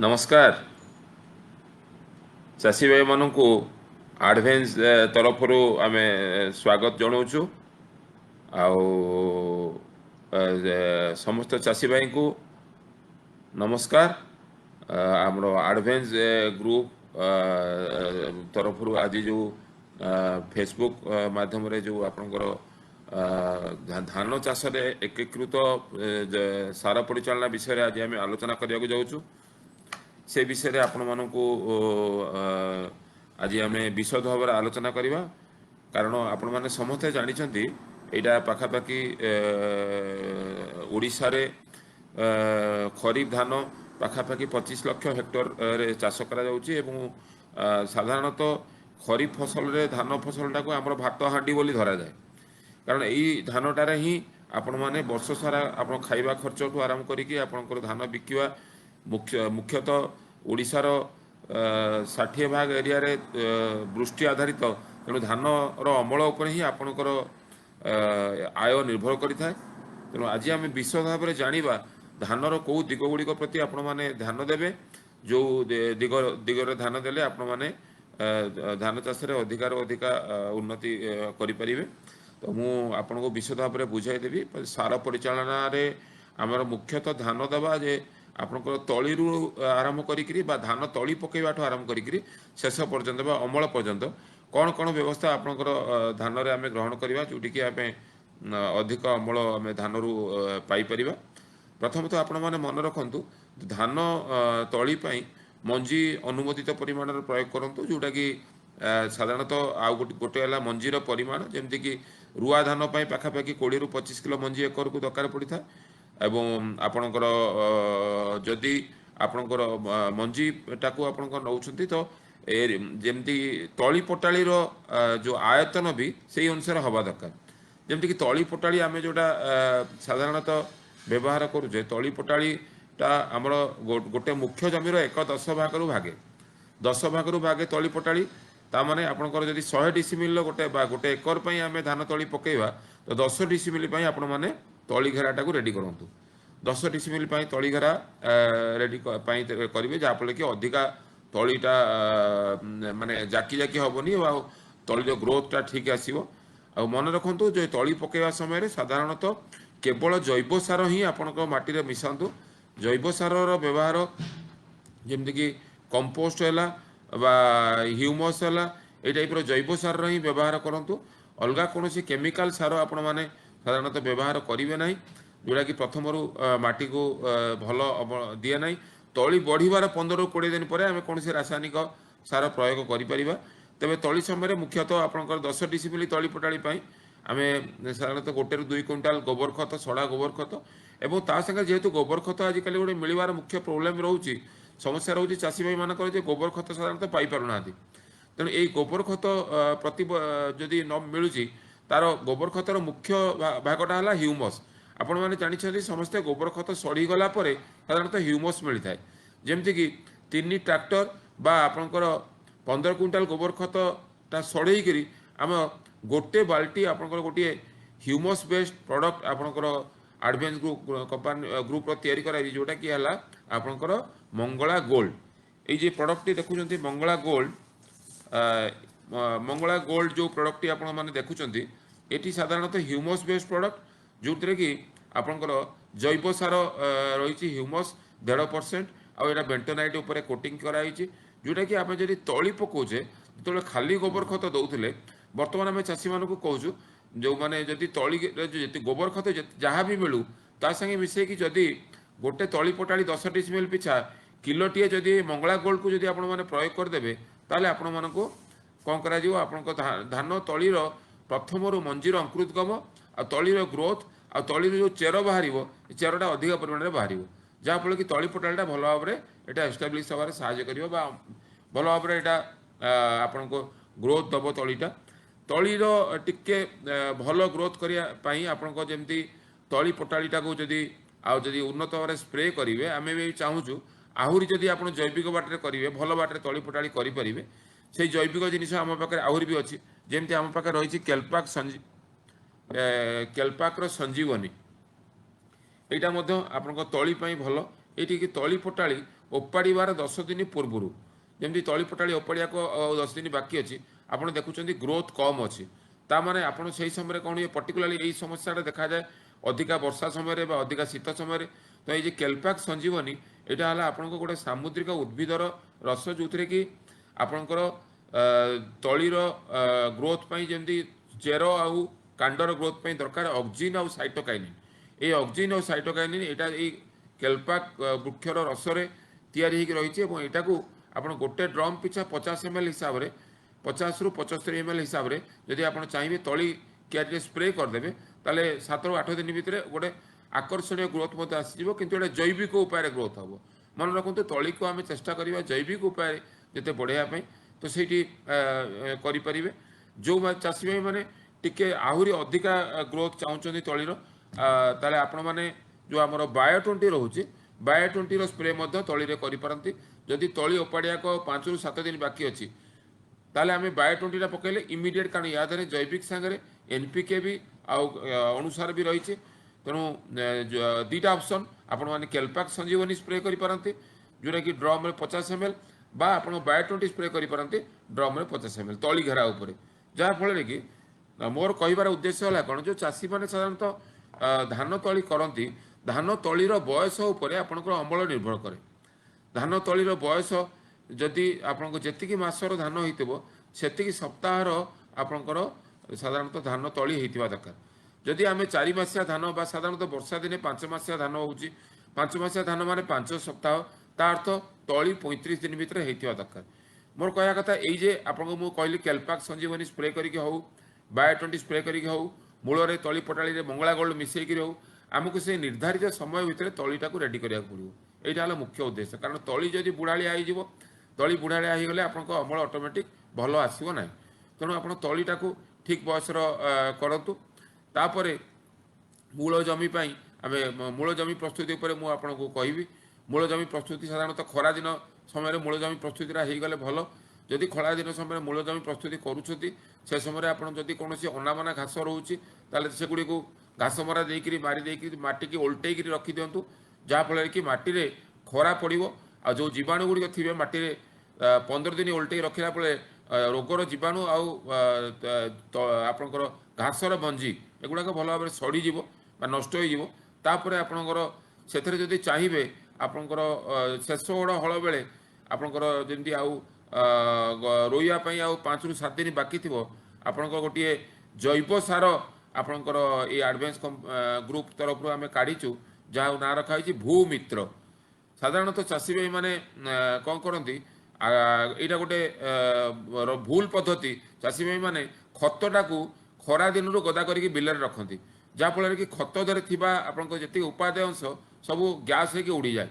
नमस्कार चाषी भाई मानू आडभेन्स तरफ आम स्वागत जनाऊँ समस्त चाषी भाई को नमस्कार आमर आडभेन्स ग्रुप तरफ आज जो फेसबुक माध्यम जो आपणकर धान चाष एकीकृत सार परिचालना विषय आज आम आलोचना करने जाऊँ से विषय आपण मानक आज आम विशद भाव आलोचना करवा कारण आपण मैंने समस्ते जानते यहाँ पाखापाखि ओडिशा रे खरीफ धान पाखापाखि 25 लाख हेक्टर रे चाष करा जाउची एवं साधारणतः खरीफ फसल रे धान फसलटा को आमर भात हांडी बोली धरा जाए कारण यही धानटार ही आपण मैंने वर्ष सारा आप खाइबा खर्च ठू आरंभ करिकी आपनकर धान बिकिवा मुख्यतः ओडिशार 60% एरिया रे वृष्टि आधारित तेणु धान अमल उपर ही आपणकर आय निर्भर करिଥାଏ तेणु आज आम विशद भाव में जानिबा धानर कौ दिग गुड़िक प्रति आपण मैंने ध्यान देवे जो दिगरे ध्यान देले आपण मैंने धान चाष अधिकार अधिका उन्नति करें तो मु आपन को विशद भाव में बुझाईदेवी सार परिचालना रे आमर मुख्यतः ध्यान देवा जे आपनकर तली आरंभ करी धान तली पकेवा आरंभ करी शेष पर्यंत अमल पर्यंत कौन कौन व्यवस्था आपनकर धान रे आमे ग्रहण करवा जोटि कि आमे अधिक अमल आमे धान रु पाई परिबा। प्रथमतः आपण माने मन रखंतु धान तली पई मंजी अनुमोदित परिमाण प्रयोग करंतु जोटा कि साधारणतः आउ गोटे है मंजीर परिमाण जमती कि रुआ धान पाखापाखि 20 ରୁ 25 किलो मंजी एकर को दरकार पड़ी था एवं आपणकर जदि आपणकर मंजीटा को आपणकर नौछंती तो जमती तली पटाळीर जो आयतन भी से अनुसार हवा दरकार जमती कि तली पटाळी आमे जोटा साधारणतः व्यवहार करूचे तली पटाळीटा आमर गोटे मुख्य जमीर 1/10 भाग भागे 10 भाग भागे तली पटाळी तामाने आपणकर जदि 100 डिसिमिल गोटे गोटे एकर पई आमे धान तली पकेवा तो 10 डिसिमिल पई आपण माने तली घेराटा को रेडी करंतु 10 डिसिमिल पई तली घेरा रेडी पई करिवे जाफल कि अधिका तलीटा माने जाकी जाकी हबनी आ तलीर ग्रोथटा ठीक आसीबो आ मन रखंतु जो तली पकेवा समय साधारणतः केवल जैव सार ही आपणको माटी रे मिसांतु जैव सारर व्यवहार जेमति कि कंपोस्ट है ह्यूमस है ये टाइप जैव सार ही व्यवहार करूँ अलग कौन केमिकाल सार आपण मैंने साधारणतः व्यवहार करेंगे ना जोटा कि प्रथम माटी को भल दिए ना तली बढ़िबार 15 ରୁ 20 दिन पर आम कौन रासायनिक सार प्रयोग करें तेज तली समय मुख्यतः आपंकर 10 डिसिमिल तली पटाड़ी आम साधारणतः 1 ରୁ 2 क्विंटाल गोबर खत सड़ा गोबर खत और ता संगे जेहेतु गोबर खत आजिकल गोटे मिलवार मुख्य प्रोब्लेम रोचे समस्या रोचे चाषी भाई मानक गोबर खत साधारणतः पाई पारना तेणु यही गोबर खत प्रति जदि न मिलूँ तार गोबर खतर मुख्य भागटा है ह्यूमस आपण मैंने जानते समस्ते गोबर खत सड़ीगला साधारणतः ह्यूमस मिलता है जमती कि 3 ट्रैक्टर बा आपणकर 15 क्विंटाल गोबर खतटा सड़ेकरी आम गोटे बाल्टी आपणकर गोटे ह्यूमस बेस्ड प्रोडक्ट आपणकर आडभेन्स कंपानी ग्रुप तैयारी कराई जोटा कि है आपणकर मंगला गोल्ड ये प्रोडक्ट देखुं मंगला गोल्ड मंगला गोल्ड जो प्रोडक्ट आपण मैंने देखुं ये साधारणतः ह्यूमस बेस्ड प्रोडक्ट जो कि आपणकर जैव सार रही ह्यूमस 1.5% आउ बेंटोनाइट उपर कोटिंग कराई जोटा कि आम जब तली पकाचे जो खाली गोबर खत दौले बर्तमान आम चाषी मानक कहूँ जो मैंने जदि तली गोबर खत जहाँ भी मिलू ता संगे मिसेकी जदि गोटे तली पटाड़ी 10 डिसिमिल पिछा किलोटीए जदि मंगला गोल्ड को जदि आपण मैंने प्रयोग करदे ताले आपण मानक कौन करा धान तलीर प्रथम मंजीर अंकुरोद्गम आ तलीर ग्रोथ आ तलीर जो चेर बाहर चेरटा अधिक परिमाण में बाहर जहाँफल कि तली पटाटा भल भाव में यहाँ एस्टाब्लीश हबार साहाय्य कर भल भाव में यहाँ आपण को ग्रोथ दब तलीटा तलीर टिके भल ग्रोथ करने आपण जमी तली पटाटा को जदि आदि उन्नत भाव में स्प्रे करेंगे आम भी चाहूँ आहरी जदि आप जैविक बाटर करेंगे भल बाटर तली पटाड़ी करें से जैविक जिनिस आम पाखे आहरी भी अच्छी जमी आम पाखे रही केलपाक संजीवनी यहाँ आप तली भल ଏଇଠିକି ତଳି ପଟାଳି ଓପାଡ଼ିବାର 10 ଦିନ ପୂର୍ବରୁ, ଯେମିତି ତଳି ପଟାଳି ଓପାଡ଼ିବାକୁ ଆଉ 10 ଦିନ ବାକି ଅଛି, ଆପଣ ଦେଖୁଛନ୍ତି ଗ୍ରୋଥ କମ୍ ଅଛି, ତାମାନେ ଆପଣ ସେହି ସମୟରେ କ'ଣ ହୁଏ, ପର୍ଟିକୁଲାରଲି ଏଇ ସମସ୍ୟାଟା ଦେଖାଯାଏ ଅଧିକା ବର୍ଷା ସମୟରେ ବା ଅଧିକା ଶୀତ ସମୟରେ। ତ ଏଇ ଯେ କେଲପାକ୍ ସଞ୍ଜୀବନୀ ଏଇଟା ହେଲା ଆପଣଙ୍କ ଗୋଟେ ସାମୁଦ୍ରିକ ଉଦ୍ଭିଦର ରସ, ଯେଉଁଥିରେ କି ଆପଣଙ୍କର ତଳିର ଗ୍ରୋଥ ପାଇଁ ଯେମିତି ଚେର ଆଉ କାଣ୍ଡର ଗ୍ରୋଥ ପାଇଁ ଦରକାର ଅକ୍ସିଜନ୍ ଆଉ ସାଇଟୋକାଇନିନ୍, এই ଅକ୍ସିଜନ୍ ଆଉ ସାଇଟୋକାଇନିନ୍ ଏଇଟା ଏଇ କେଲପାକ୍ ବୃକ୍ଷର ରସରେ ତିଆରି ହେଇକି ରହିଛି। ଏବଂ ଏଇଟାକୁ ଆପଣ ଗୋଟେ ଡ୍ରମ୍ ପିଛା 50 ml ହିସାବରେ, 50 ରୁ 75 ml ହିସାବରେ ଯଦି ଆପଣ ଚାହିଁବେ ତଳି କ୍ୟାରିରେ ସ୍ପ୍ରେ କରିଦେବେ, ତାହେଲେ 7ରୁ 8 ଦିନ ଭିତରେ ଗୋଟେ ଆକର୍ଷଣୀୟ ଗ୍ରୋଥ ମଧ୍ୟ ଆସିଯିବ, କିନ୍ତୁ ଏଇଟା ଜୈବିକ ଉପାୟରେ ଗ୍ରୋଥ ହେବ। ମନେ ରଖନ୍ତୁ, ତଳିକୁ ଆମେ ଚେଷ୍ଟା କରିବା ଜୈବିକ ଉପାୟରେ ଯେତେ ବଢ଼ାଇବା ପାଇଁ, ତ ସେଇଠି କରିପାରିବେ। ଯେଉଁ ଚାଷୀ ଭାଇମାନେ ଟିକେ ଆହୁରି ଅଧିକା ଗ୍ରୋଥ ଚାହୁଁଛନ୍ତି ତଳିର, ତାହେଲେ ଆପଣମାନେ ଯେଉଁ ଆମର ବାୟୋ-20 ରହୁଛି, ବାୟୋ-20ର ସ୍ପ୍ରେ ମଧ୍ୟ ତଳିରେ କରିପାରନ୍ତି। ଯଦି ତଳି ଓପାଡ଼ିବାକୁ 5ରୁ 7 ଦିନ ବାକି ଅଛି, ତାହେଲେ ଆମେ ବାୟୋ-20ଟା ପକାଇଲେ ଇମିଡ଼ିଏଟ୍, କାରଣ ୟା ଦେହରେ ଜୈବିକ ସାଙ୍ଗରେ NPK ବି ଆଉ ଅନୁସାର ବି ରହିଛି। ତେଣୁ ଦୁଇଟା ଅପସନ୍, ଆପଣମାନେ କେଲପାକ୍ ସଞ୍ଜୀବନୀ ସ୍ପ୍ରେ କରିପାରନ୍ତି ଯେଉଁଟାକି ଡ୍ରମ୍ରେ 50 ml, ବା ଆପଣ ବାୟୋ-20 ସ୍ପ୍ରେ କରିପାରନ୍ତି ଡ୍ରମ୍ରେ 50 ml ତଳି ଘେରା ଉପରେ। ଯାହାଫଳରେ କି ମୋର କହିବାର ଉଦ୍ଦେଶ୍ୟ ହେଲା କ'ଣ, ଯେଉଁ ଚାଷୀମାନେ ସାଧାରଣତଃ ଧାନ ତଳି କରନ୍ତି, ଧାନ ତଳିର ବୟସ ଉପରେ ଆପଣଙ୍କର ଅମଳ ନିର୍ଭର କରେ। ଧାନ ତଳିର ବୟସ ଯଦି ଆପଣଙ୍କ ଯେତିକି ମାସର ଧାନ ହେଇଥିବ, ସେତିକି ସପ୍ତାହର ଆପଣଙ୍କର ସାଧାରଣତଃ ଧାନ ତଳି ହେଇଥିବା ଦରକାର। ଯଦି ଆମେ 4 ମାସିଆ ଧାନ, ବା ସାଧାରଣତଃ ବର୍ଷା ଦିନେ 5 ମାସିଆ ଧାନ ହେଉଛି, 5 ମାସିଆ ଧାନ ମାନେ 5 ସପ୍ତାହ, ତା ଅର୍ଥ ତଳି 35 ଦିନ ଭିତରେ ହେଇଥିବା ଦରକାର। ମୋର କହିବା କଥା ଏଇ ଯେ ଆପଣଙ୍କୁ ମୁଁ କହିଲି କେଲପାକ୍ ସଞ୍ଜୀବନୀ ସ୍ପ୍ରେ କରିକି ହେଉ, ବାୟୋ-20 ସ୍ପ୍ରେ କରିକି ହେଉ, ମୂଳରେ ତଳି ପଟାଳିରେ ମଙ୍ଗଳା ଗୋଲ୍ଡ ମିଶାଇକି ହେଉ, ଆମକୁ ସେ ନିର୍ଦ୍ଧାରିତ ସମୟ ଭିତରେ ତଳିଟାକୁ ରେଡ଼ି କରିବାକୁ ପଡ଼ିବ। এইটা হলো মুখ্য উদ্দেশ্য, কারণ তଳି যদি বুড়াଳିଆ ହେଇଯିବ, ତଳି ବୁଢ଼ାଳିଆ ହେଇଗଲେ ଆପଣଙ୍କ ଅମଳ ଅଟୋମେଟିକ୍ ଭଲ ଆସିବ ନାହିଁ। ତେଣୁ ଆପଣ ତଳିଟାକୁ ଠିକ୍ ବୟସର କରନ୍ତୁ। ତାପରେ ମୂଳ ଜମି ପାଇଁ ଆମେ ମୂଳ ଜମି ପ୍ରସ୍ତୁତି ଉପରେ ମୁଁ ଆପଣଙ୍କୁ କହିବି। ମୂଳ ଜମି ପ୍ରସ୍ତୁତି ସାଧାରଣତଃ ଖରାଦିନ ସମୟରେ ମୂଳ ଜମି ପ୍ରସ୍ତୁତିଟା ହେଇଗଲେ ଭଲ। ଯଦି ଖରାଦିନ ସମୟରେ ମୂଳ ଜମି ପ୍ରସ୍ତୁତି କରୁଛନ୍ତି, ସେ ସମୟରେ ଆପଣ ଯଦି କୌଣସି ଅନାବନା ଘାସ ରହୁଛି, ତାହେଲେ ସେଗୁଡ଼ିକୁ ଘାସ ମରା ଦେଇକରି ମାରି ଦେଇକରି ମାଟିକି ଓଲଟେଇକିରି ରଖିଦିଅନ୍ତୁ, ଯାହାଫଳରେ କି ମାଟିରେ ଖରା ପଡ଼ିବ। ଆଉ ଯେଉଁ ଜୀବାଣୁ ଗୁଡ଼ିକ ଥିବେ ମାଟିରେ 15 ଦିନ ଓଲଟେଇ ରଖିଲା ବେଳେ ରୋଗର ଜୀବାଣୁ ଆଉ ଆପଣଙ୍କର ଘାସର ମଞ୍ଜି ଏଗୁଡ଼ାକ ଭଲ ଭାବରେ ସଢ଼ିଯିବ ବା ନଷ୍ଟ ହୋଇଯିବ। ତାପରେ ଆପଣଙ୍କର ସେଥିରେ ଯଦି ଚାହିଁବେ, ଆପଣଙ୍କର ଶେଷ ଓଡ଼ ହଳ ବେଳେ ଆପଣଙ୍କର ଯେମିତି ଆଉ ରୋଇବା ପାଇଁ ଆଉ 5ରୁ 7 ଦିନ ବାକି ଥିବ, ଆପଣଙ୍କର ଗୋଟିଏ ଜୈବ ସାର ଆପଣଙ୍କର ଏଇ ଆଡ଼ଭାନ୍ସ ଗ୍ରୁପ ତରଫରୁ ଆମେ କାଢ଼ିଛୁ, ଯାହା ନାଁ ରଖା ହେଇଛି ଭୂମିତ୍ର। ସାଧାରଣତଃ ଚାଷୀ ଭାଇମାନେ କ'ଣ କରନ୍ତି, ଏଇଟା ଗୋଟେ ଭୁଲ ପଦ୍ଧତି। ଚାଷୀ ଭାଇମାନେ ଖତଟାକୁ ଖରା ଦିନରୁ ଗଦା କରିକି ବିଲରେ ରଖନ୍ତି, ଯାହାଫଳରେ କି ଖତ ଦେହରେ ଥିବା ଆପଣଙ୍କ ଯେତିକି ଉପାଦେୟ ଅଂଶ ସବୁ ଗ୍ୟାସ୍ ହେଇକି ଉଡ଼ିଯାଏ।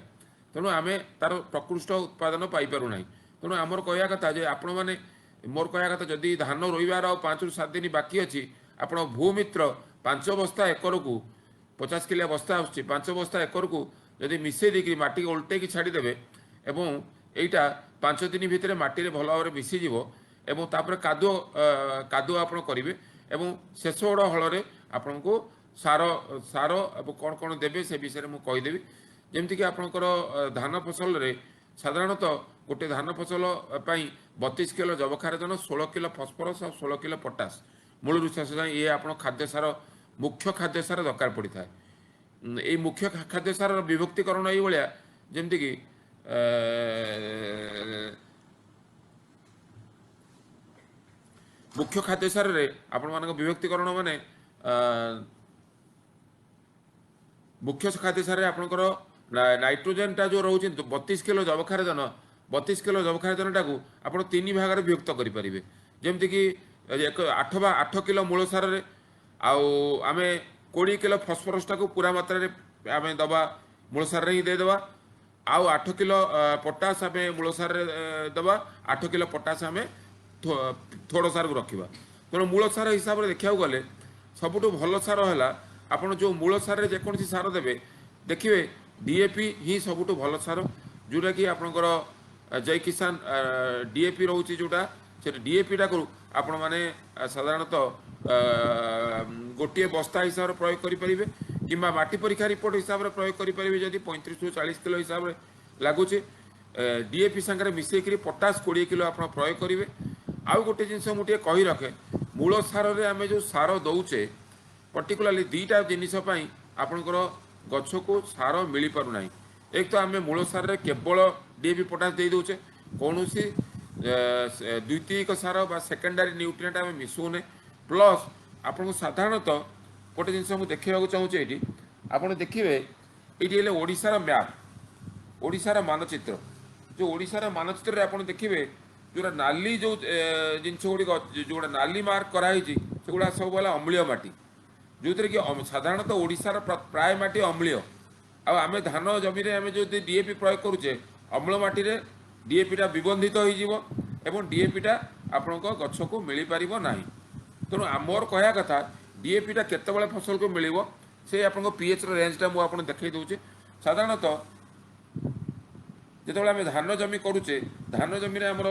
ତେଣୁ ଆମେ ତା'ର ପ୍ରକୃଷ୍ଟ ଉତ୍ପାଦନ ପାଇପାରୁନାହିଁ। ତେଣୁ ଆମର କହିବା କଥା ଯେ ଆପଣମାନେ, ମୋର କହିବା କଥା, ଯଦି ଧାନ ରୋଇବାର ଆଉ 5ରୁ 7 ଦିନ ବାକି ଅଛି, ଆପଣ ଭୂମିତ୍ର 5 ବସ୍ତା ଏକରକୁ, 50 କିଲିଆ ବସ୍ତା ଆସୁଛି, 5 ବସ୍ତା ଏକରକୁ ଯଦି ମିଶାଇ ଦେଇକି ମାଟିକି ଓଲଟେଇକି ଛାଡ଼ିଦେବେ, ଏବଂ এইটা 5 ଦିନ ଭିତରେ ମାଟିରେ ଭଲ ଭାବରେ ମିଶିଯିବ, ଏବଂ ତାପରେ କାଦୁଅ ଆପଣ କରିବେ, ଏବଂ ଶେଷ ଓଡ଼ ହଳରେ ଆପଣଙ୍କୁ ସାର ଏବଂ କ'ଣ କ'ଣ ଦେବେ ସେ ବିଷୟରେ ମୁଁ କହିଦେବି। ଯେମିତିକି ଆପଣଙ୍କର ଧାନ ଫସଲରେ ସାଧାରଣତଃ ଗୋଟେ ଧାନ ଫସଲ ପାଇଁ 32 କିଲୋ ଯବକ୍ଷାରଜାନ, 16 କିଲୋ ଫସ୍ଫରସ୍ ଆଉ 16 କିଲୋ ପଟାସ ମୂଳରୁ ଶେଷ ଯାଏଁ ଇଏ ଆପଣ ଖାଦ୍ୟ ସାର, ମୁଖ୍ୟ ଖାଦ୍ୟ ସାର ଦରକାର ପଡ଼ିଥାଏ। এই ମୁଖ୍ୟ ଖାଦ୍ୟ ସାରର ବିଭକ୍ତିକରଣ ଏଇଭଳିଆ, ଯେମିତିକି ମୁଖ୍ୟ ଖାଦ୍ୟ ସାରରେ ଆପଣମାନଙ୍କ ବିଭକ୍ତିକରଣ ମାନେ ମୁଖ୍ୟ ଖାଦ୍ୟ ସାରରେ ଆପଣଙ୍କର ନାଇଟ୍ରୋଜେନଟା ଯେଉଁ ରହୁଛି 32 କିଲୋ ଯବକ୍ଷାରଜାନ, 32 କିଲୋ ଯବକ୍ଷାରଜାନଟାକୁ ଆପଣ 3 ଭାଗରେ ବିଭକ୍ତ କରିପାରିବେ। ଯେମିତିକି 8 କିଲୋ ମୂଳ ସାରରେ, ଆଉ ଆମେ 20 କିଲୋ ଫସ୍ଫରସ୍ଟାକୁ ପୁରା ମାତ୍ରାରେ ଆମେ ଦେବା, ମୂଳ ସାରରେ ହିଁ ଦେଇଦେବା। ଆଉ 8 କିଲୋ ପଟାସ ଆମେ ମୂଳ ସାରରେ ଦେବା, 8 କିଲୋ ପଟାସ ଆମେ ଥୋଡ଼ ସାରକୁ ରଖିବା। ତେଣୁ ମୂଳ ସାର ହିସାବରେ ଦେଖିବାକୁ ଗଲେ ସବୁଠୁ ଭଲ ସାର ହେଲା, ଆପଣ ଯେଉଁ ମୂଳ ସାରରେ ଯେକୌଣସି ସାର ଦେବେ, ଦେଖିବେ DAP ହିଁ ସବୁଠୁ ଭଲ ସାର, ଯେଉଁଟାକି ଆପଣଙ୍କର ଜୟ କିଷାନ DAP ରହୁଛି, ଯେଉଁଟା ସେ DAPଟାକୁ ଆପଣମାନେ ସାଧାରଣତଃ ଗୋଟିଏ ବସ୍ତା ହିସାବରେ ପ୍ରୟୋଗ କରିପାରିବେ। किंबा माटी परीक्षा रिपोर्ट हिसाब से प्रयोग करेंगे जदि 35 ରୁ 40 किलो हिसाब से लगुच डीएपी सागर मिसेक पटास 20 किलो आप प्रयोग करेंगे। आउ गोटे जिनस मुझे कही रखे मूल सार में आम जो सार दौचे पर्टिकुलाली दुईटा जिनपाई आपणकर गछ को सार मिल पारना। एक तो आम मूल सार केवल डीएपी पटास दे दौचे कौन द्वितीयक सार बा सेकेंडरी न्यूट्रिएंट आम मिसुने प्लस आपको साधारणतः गोटे जिन मुझे देखा चाहूँगी ये आप देखिए ये ओडिशार मैप ओडिशार मानचित्र जो ओडिशार मानचित्र में आप देखिए जोड़ा नाली जो जिनस गुड़िक जोड़ा नाली मार्क कराई से गुड़ा सब है अम्लीय माटी जो थी कि साधारणतः ओडिशार प्राय माटी अम्लीय आम धान जमी आम जो डीएपी प्रयोग करुचे अम्ल माटी रे डीएपीटा विबंधित हो डीएपीटा आपण गछ को मिल पार ना। तेणु मोर कहया कथा डीएपीटा केतबेले फसल को मिल से आप पीएच रेंजटा मुझे देखई दूचे। साधारणतः जिते आम धान जमी करुचे धान जमी आम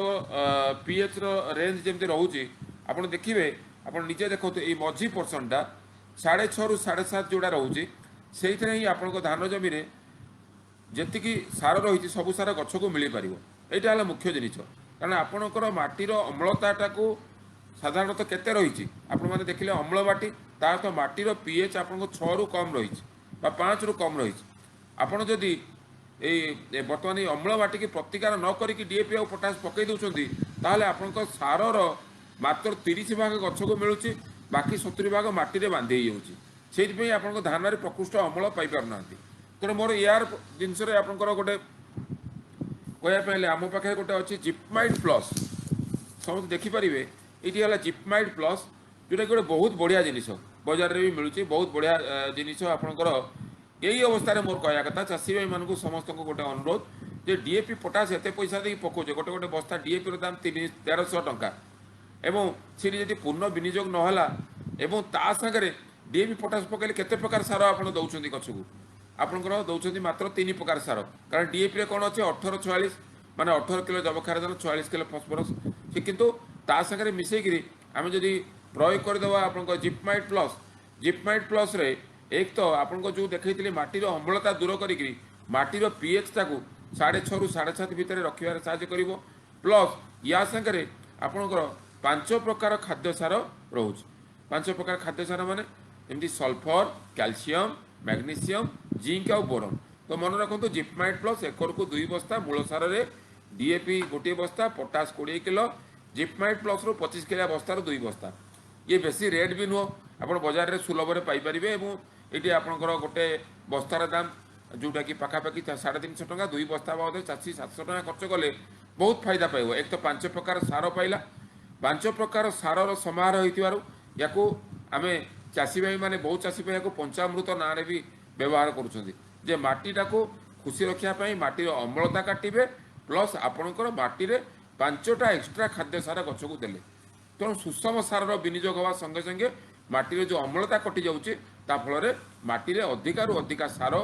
पीएच रेंज जमी रोचे आप देखिए आप निजे देखो ये मझी पोर्सनटा 6.5 ରୁ 7.5 जोड़ा रोचे से ही आप धान जमी जी सार रही सबू सार गछ को मिल पार यहाँ है मुख्य जिन कारण आपणकर माटीर अम्लताटा को साधारणतः केते रही आपने देखिले अम्ल माटी तार तो माटीर पीएच आपको 6 ରୁ कम रही 5 ରୁ कम रही आपड़ जदि बर्तमान अम्ल माटी की प्रतिकार न करिकी डीएपी और पोटास पकई दौरान ताहले आपणकर सारर मात्र 30 भाग गछ को मिलूँ बाकी 70 भाग माटी रे बांधि होती आप धान में प्रकृष्ट अम्ल पाइपार। तेणु मोर यार जिनस गोटे कहवाई आम पाखे गोटे अच्छी जिपमाइट प्लस समस्त देखिपारे ये है जिपमाइट प्लस जोटा कि गोटे बहुत बढ़िया जिनिस बजार में भी मिलूँ बहुत बढ़िया जिनिस आपणकर यही अवस्था मोर कहया कथा चाषी भाई मानक समस्त गोटे अनुरोध जे डीएपी पोटास एत पैसा दे पकाउे गोटे गोटे बस्ता डीएपी दाम 1300 टंका एवं सी जब पूर्ण विनियोग नहला एवं ता सागरे डीएपी पोटास पकड़े केते प्रकार सार आप दौरान गछ को आपंकर दौरान मात्र 3 प्रकार सार कारण डीएपी कौन अच्छे 18-44 माने 18 किलो जबखारदान 44 किलो फस्फरस से किंतु ता सागरे मिसेकरी आम जदि प्रयोग करदे आप जिपमाइट प्लस रे एक तो आपको जो देखी माटीर अम्लता दूर करी माटीर पीएच टाक 6.5 ରୁ 7.5 भितर रखार साहय प्लस या सागरे आपणकर 5 प्रकार खाद्य सार रोच 5 प्रकार खाद्य सार माने एमती सल्फर कैल्शियम मैग्नीशियम जिंक और बोरन। तो मन रखु जिपमाइट प्लस एकर को 2 बस्ता मूल सार रे डीएपी गोटे बस्ता पोटास 20 किलो जिपमाइट प्लस रू 25 किलो बस्तार 2 बस्ता ये बेसी रेट भी नुह आप बजार में सुलभ में पाइपर ये आपंकर गोटे बस्तार दाम जोटा कि पाखापाखि 350 टंका 2 बस्ता बाबद चाषी 700 टंका खर्च कले बहुत फायदा पाइब। एक तो 5 प्रकार सार पाइला 5 प्रकार सारर समारोह या आम चाषी भाई मैंने बहुत चाषी भाई पंचामृत ना भी व्यवहार करुँचे मटीटा को खुशी रखापी माटीर अम्लता काटे प्लस आपणकर माटी 5टा एक्सट्रा खाद्य सार गछ को देले तेणु सुषम सारर विनियोग हवा संगे संगे माटी जो अम्लता कटि जाऊँचे फल माटी अधिकारु अधिका सार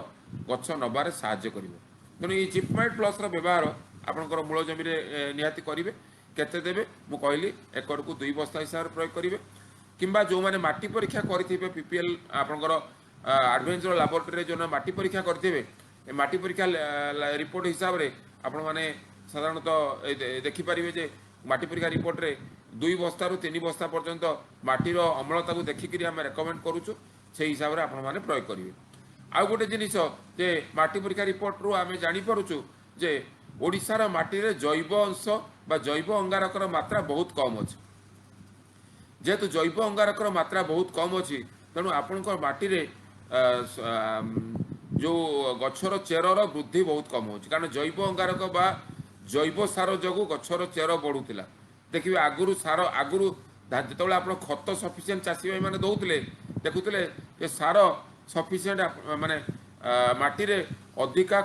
गछ नबार साहाय्य कर। तेणु ये जिपमाइट प्लस व्यवहार आपंकर मूल जमी निहाती करेंगे केते देवे मु कहली एकड़ को 2 बस्ता हिसाब से प्रयोग करेंगे किंबा जो मैंने माटी परीक्षा करेंगे पीपीएल आपंकर एडवेंचर लैबोरेटरी जो माटी परीक्षा करेंगे माटी परीक्षा रिपोर्ट हिसाब से आपण मैंने साधारणतः देखिपारे जे माटी परीक्षा रिपोर्ट रे 2 बस्ता रू 3 बस्ता पर्यंत माटीर अम्लता को देखिकी आम रेकमेंड करुचु से हिसाब से आपण मैंने प्रयोग करेंगे। आउ गोटे जिनिस जे माटी परीक्षा रिपोर्ट रू आम जापरु जे ओडिशार माटी रे जैव अंश बा जैव अंगारकर मात्रा बहुत कम अच्छे जेहेतु जैव अंगारकर मात्रा बहुत कम अच्छी तेणु आपंकर माटी रे जो गछर चेरर वृद्धि बहुत कम हो कारण जैव अंगारक बा जैव सार जो गछर चेर बढ़ुला देखिए आगुरी सार आगुरी जो आप खत सफिसीयंट चाषी भाई मैंने दौले देखुले सार सफिसीयंट माने माटी रे अधिका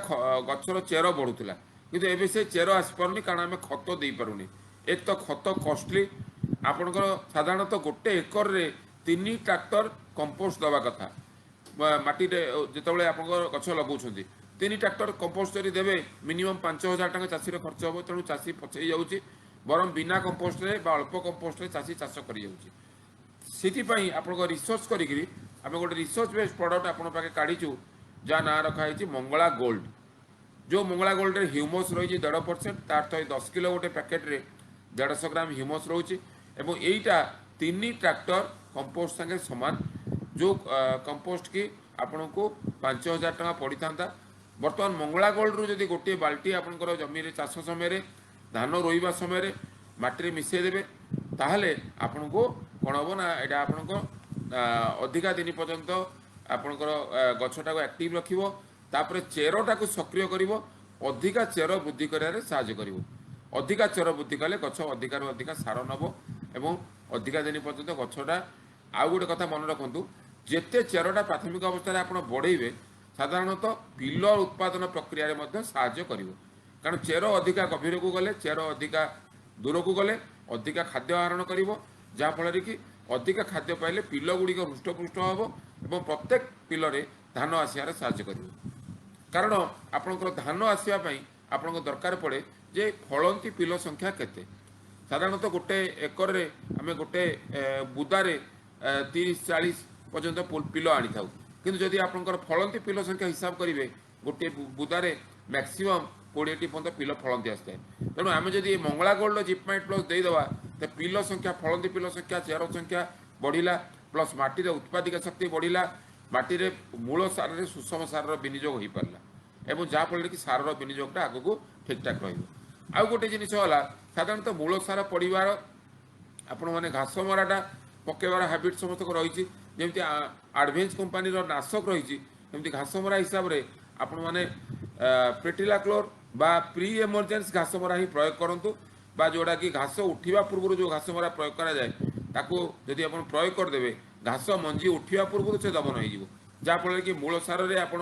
गछर चेर बढ़ुला किंतु एबे से चेर आसपारनी कारण आम खत दे पारुनी। एक तो खत कॉस्टली आपणकर साधारणतः गोटे एकर रे 3 ट्रैक्टर कंपोस्ट दवा कथा माटी जिते आप गछ लगाउछंती 3 ट्रैक्टर कंपोस्ट जरी देबे मिनिमम 5000 टंका चाषी खर्च हम तेणु चाषी पछई जाउची बरम बिना कंपोस्ट रे बा अल्प कंपोस्ट रे चाषी चाष करि जाउची। सेति पई आपन रिसर्च करिकरी आम गोटे रिसर्च बेस्ड प्रडक्ट आपण पाखे काढ़ीचु जहाँ ना रखाई मंगला गोल्ड। जो मंगला गोल्ड रे ह्यूमस रही 1.5% तार तो 10 किलो गोटे पैकेट रे 150 ग्राम ह्यूमस रोचे एवं यहीटा 3 ट्रैक्टर कंपोस्ट संगे समान जो कंपोस्ट की आपण को 5,000 टका पड़ी था। बर्तमान मंगला गोल्ड रु जदि गोटे बाल्टी आपंकर जमी चाष समय धान रोइबा समय माटी मिसईदेवे ताहले आपण को कौन हम ना यहाँ आपण अधिका दिन पर्यंत आपणकर गछटा को एक्टिव रखिबो तापर चेरटा को सक्रिय करिवो अधिका चेर वृद्धि करियारे साहाय्य करिवो। अधिका चेर वृद्धि कले गछ अधिका अधिका सार नब एवं अधिका दिन पर्यंत गछटा आउ गोटे कथा मन रखु जेते चेरटा प्राथमिक अवस्था आप बढ़ेबे साधारणतः बिल उत्पादन प्रक्रिया साहाय्य करिवो। कारण चेर अधिका गभीर को गले चेर अधिका दूर को गले अधिका खाद्य आहरण करिवो जहाँफल कि अधिका खाद्य पाइले पिल गुड़िक हृष्टपुष्ट हम और प्रत्येक पिलरे धान आसार साहाय्य करिवो। कारण आपणकर धान आसवाई आपको दरकार पड़े जे फलंती पिल संख्या केते। साधारणतः गोटे एकर रे आमे गोटे बुदारे 30-40 पर्यंत पिल आनी था कि जदि आपणकर फलंती पिल संख्या हिसाब करेंगे गोटे बुदारे मैक्सिमम 20टी पर्यंत पिल फलंती आसता है। तेणु आम जदि मंगला गोल्ड जिपमाइट प्लस देदेवा तो पिल संख्या फलंती पिल संख्या चेर संख्या बढ़ला प्लस माटी उत्पादिका शक्ति बढ़ला माटी मूल सार सुषम सार विनियोग हो पारा एवं जहाँफल कि सार विनियोगटा आग को ठीक ठाक रहा। गोटे जिन साधारणतः मूल सार पड़ार आपण मैंने घास मराटा पकेबार हाबिट समस्त रही जमी आडभेन्स कंपानी नाशक रही घास मरा हिसाब से आपण मैंने पेटिला क्लोर बा प्री एमरजेंस घास मरा ही प्रयोग करूँ बा जोड़ा कि घास उठा पूर्व जो घास मरा प्रयोग करा प्रयोग करदे घास मंजी उठा पूर्व से दमन हो जहाँफल कि मूल सार में आप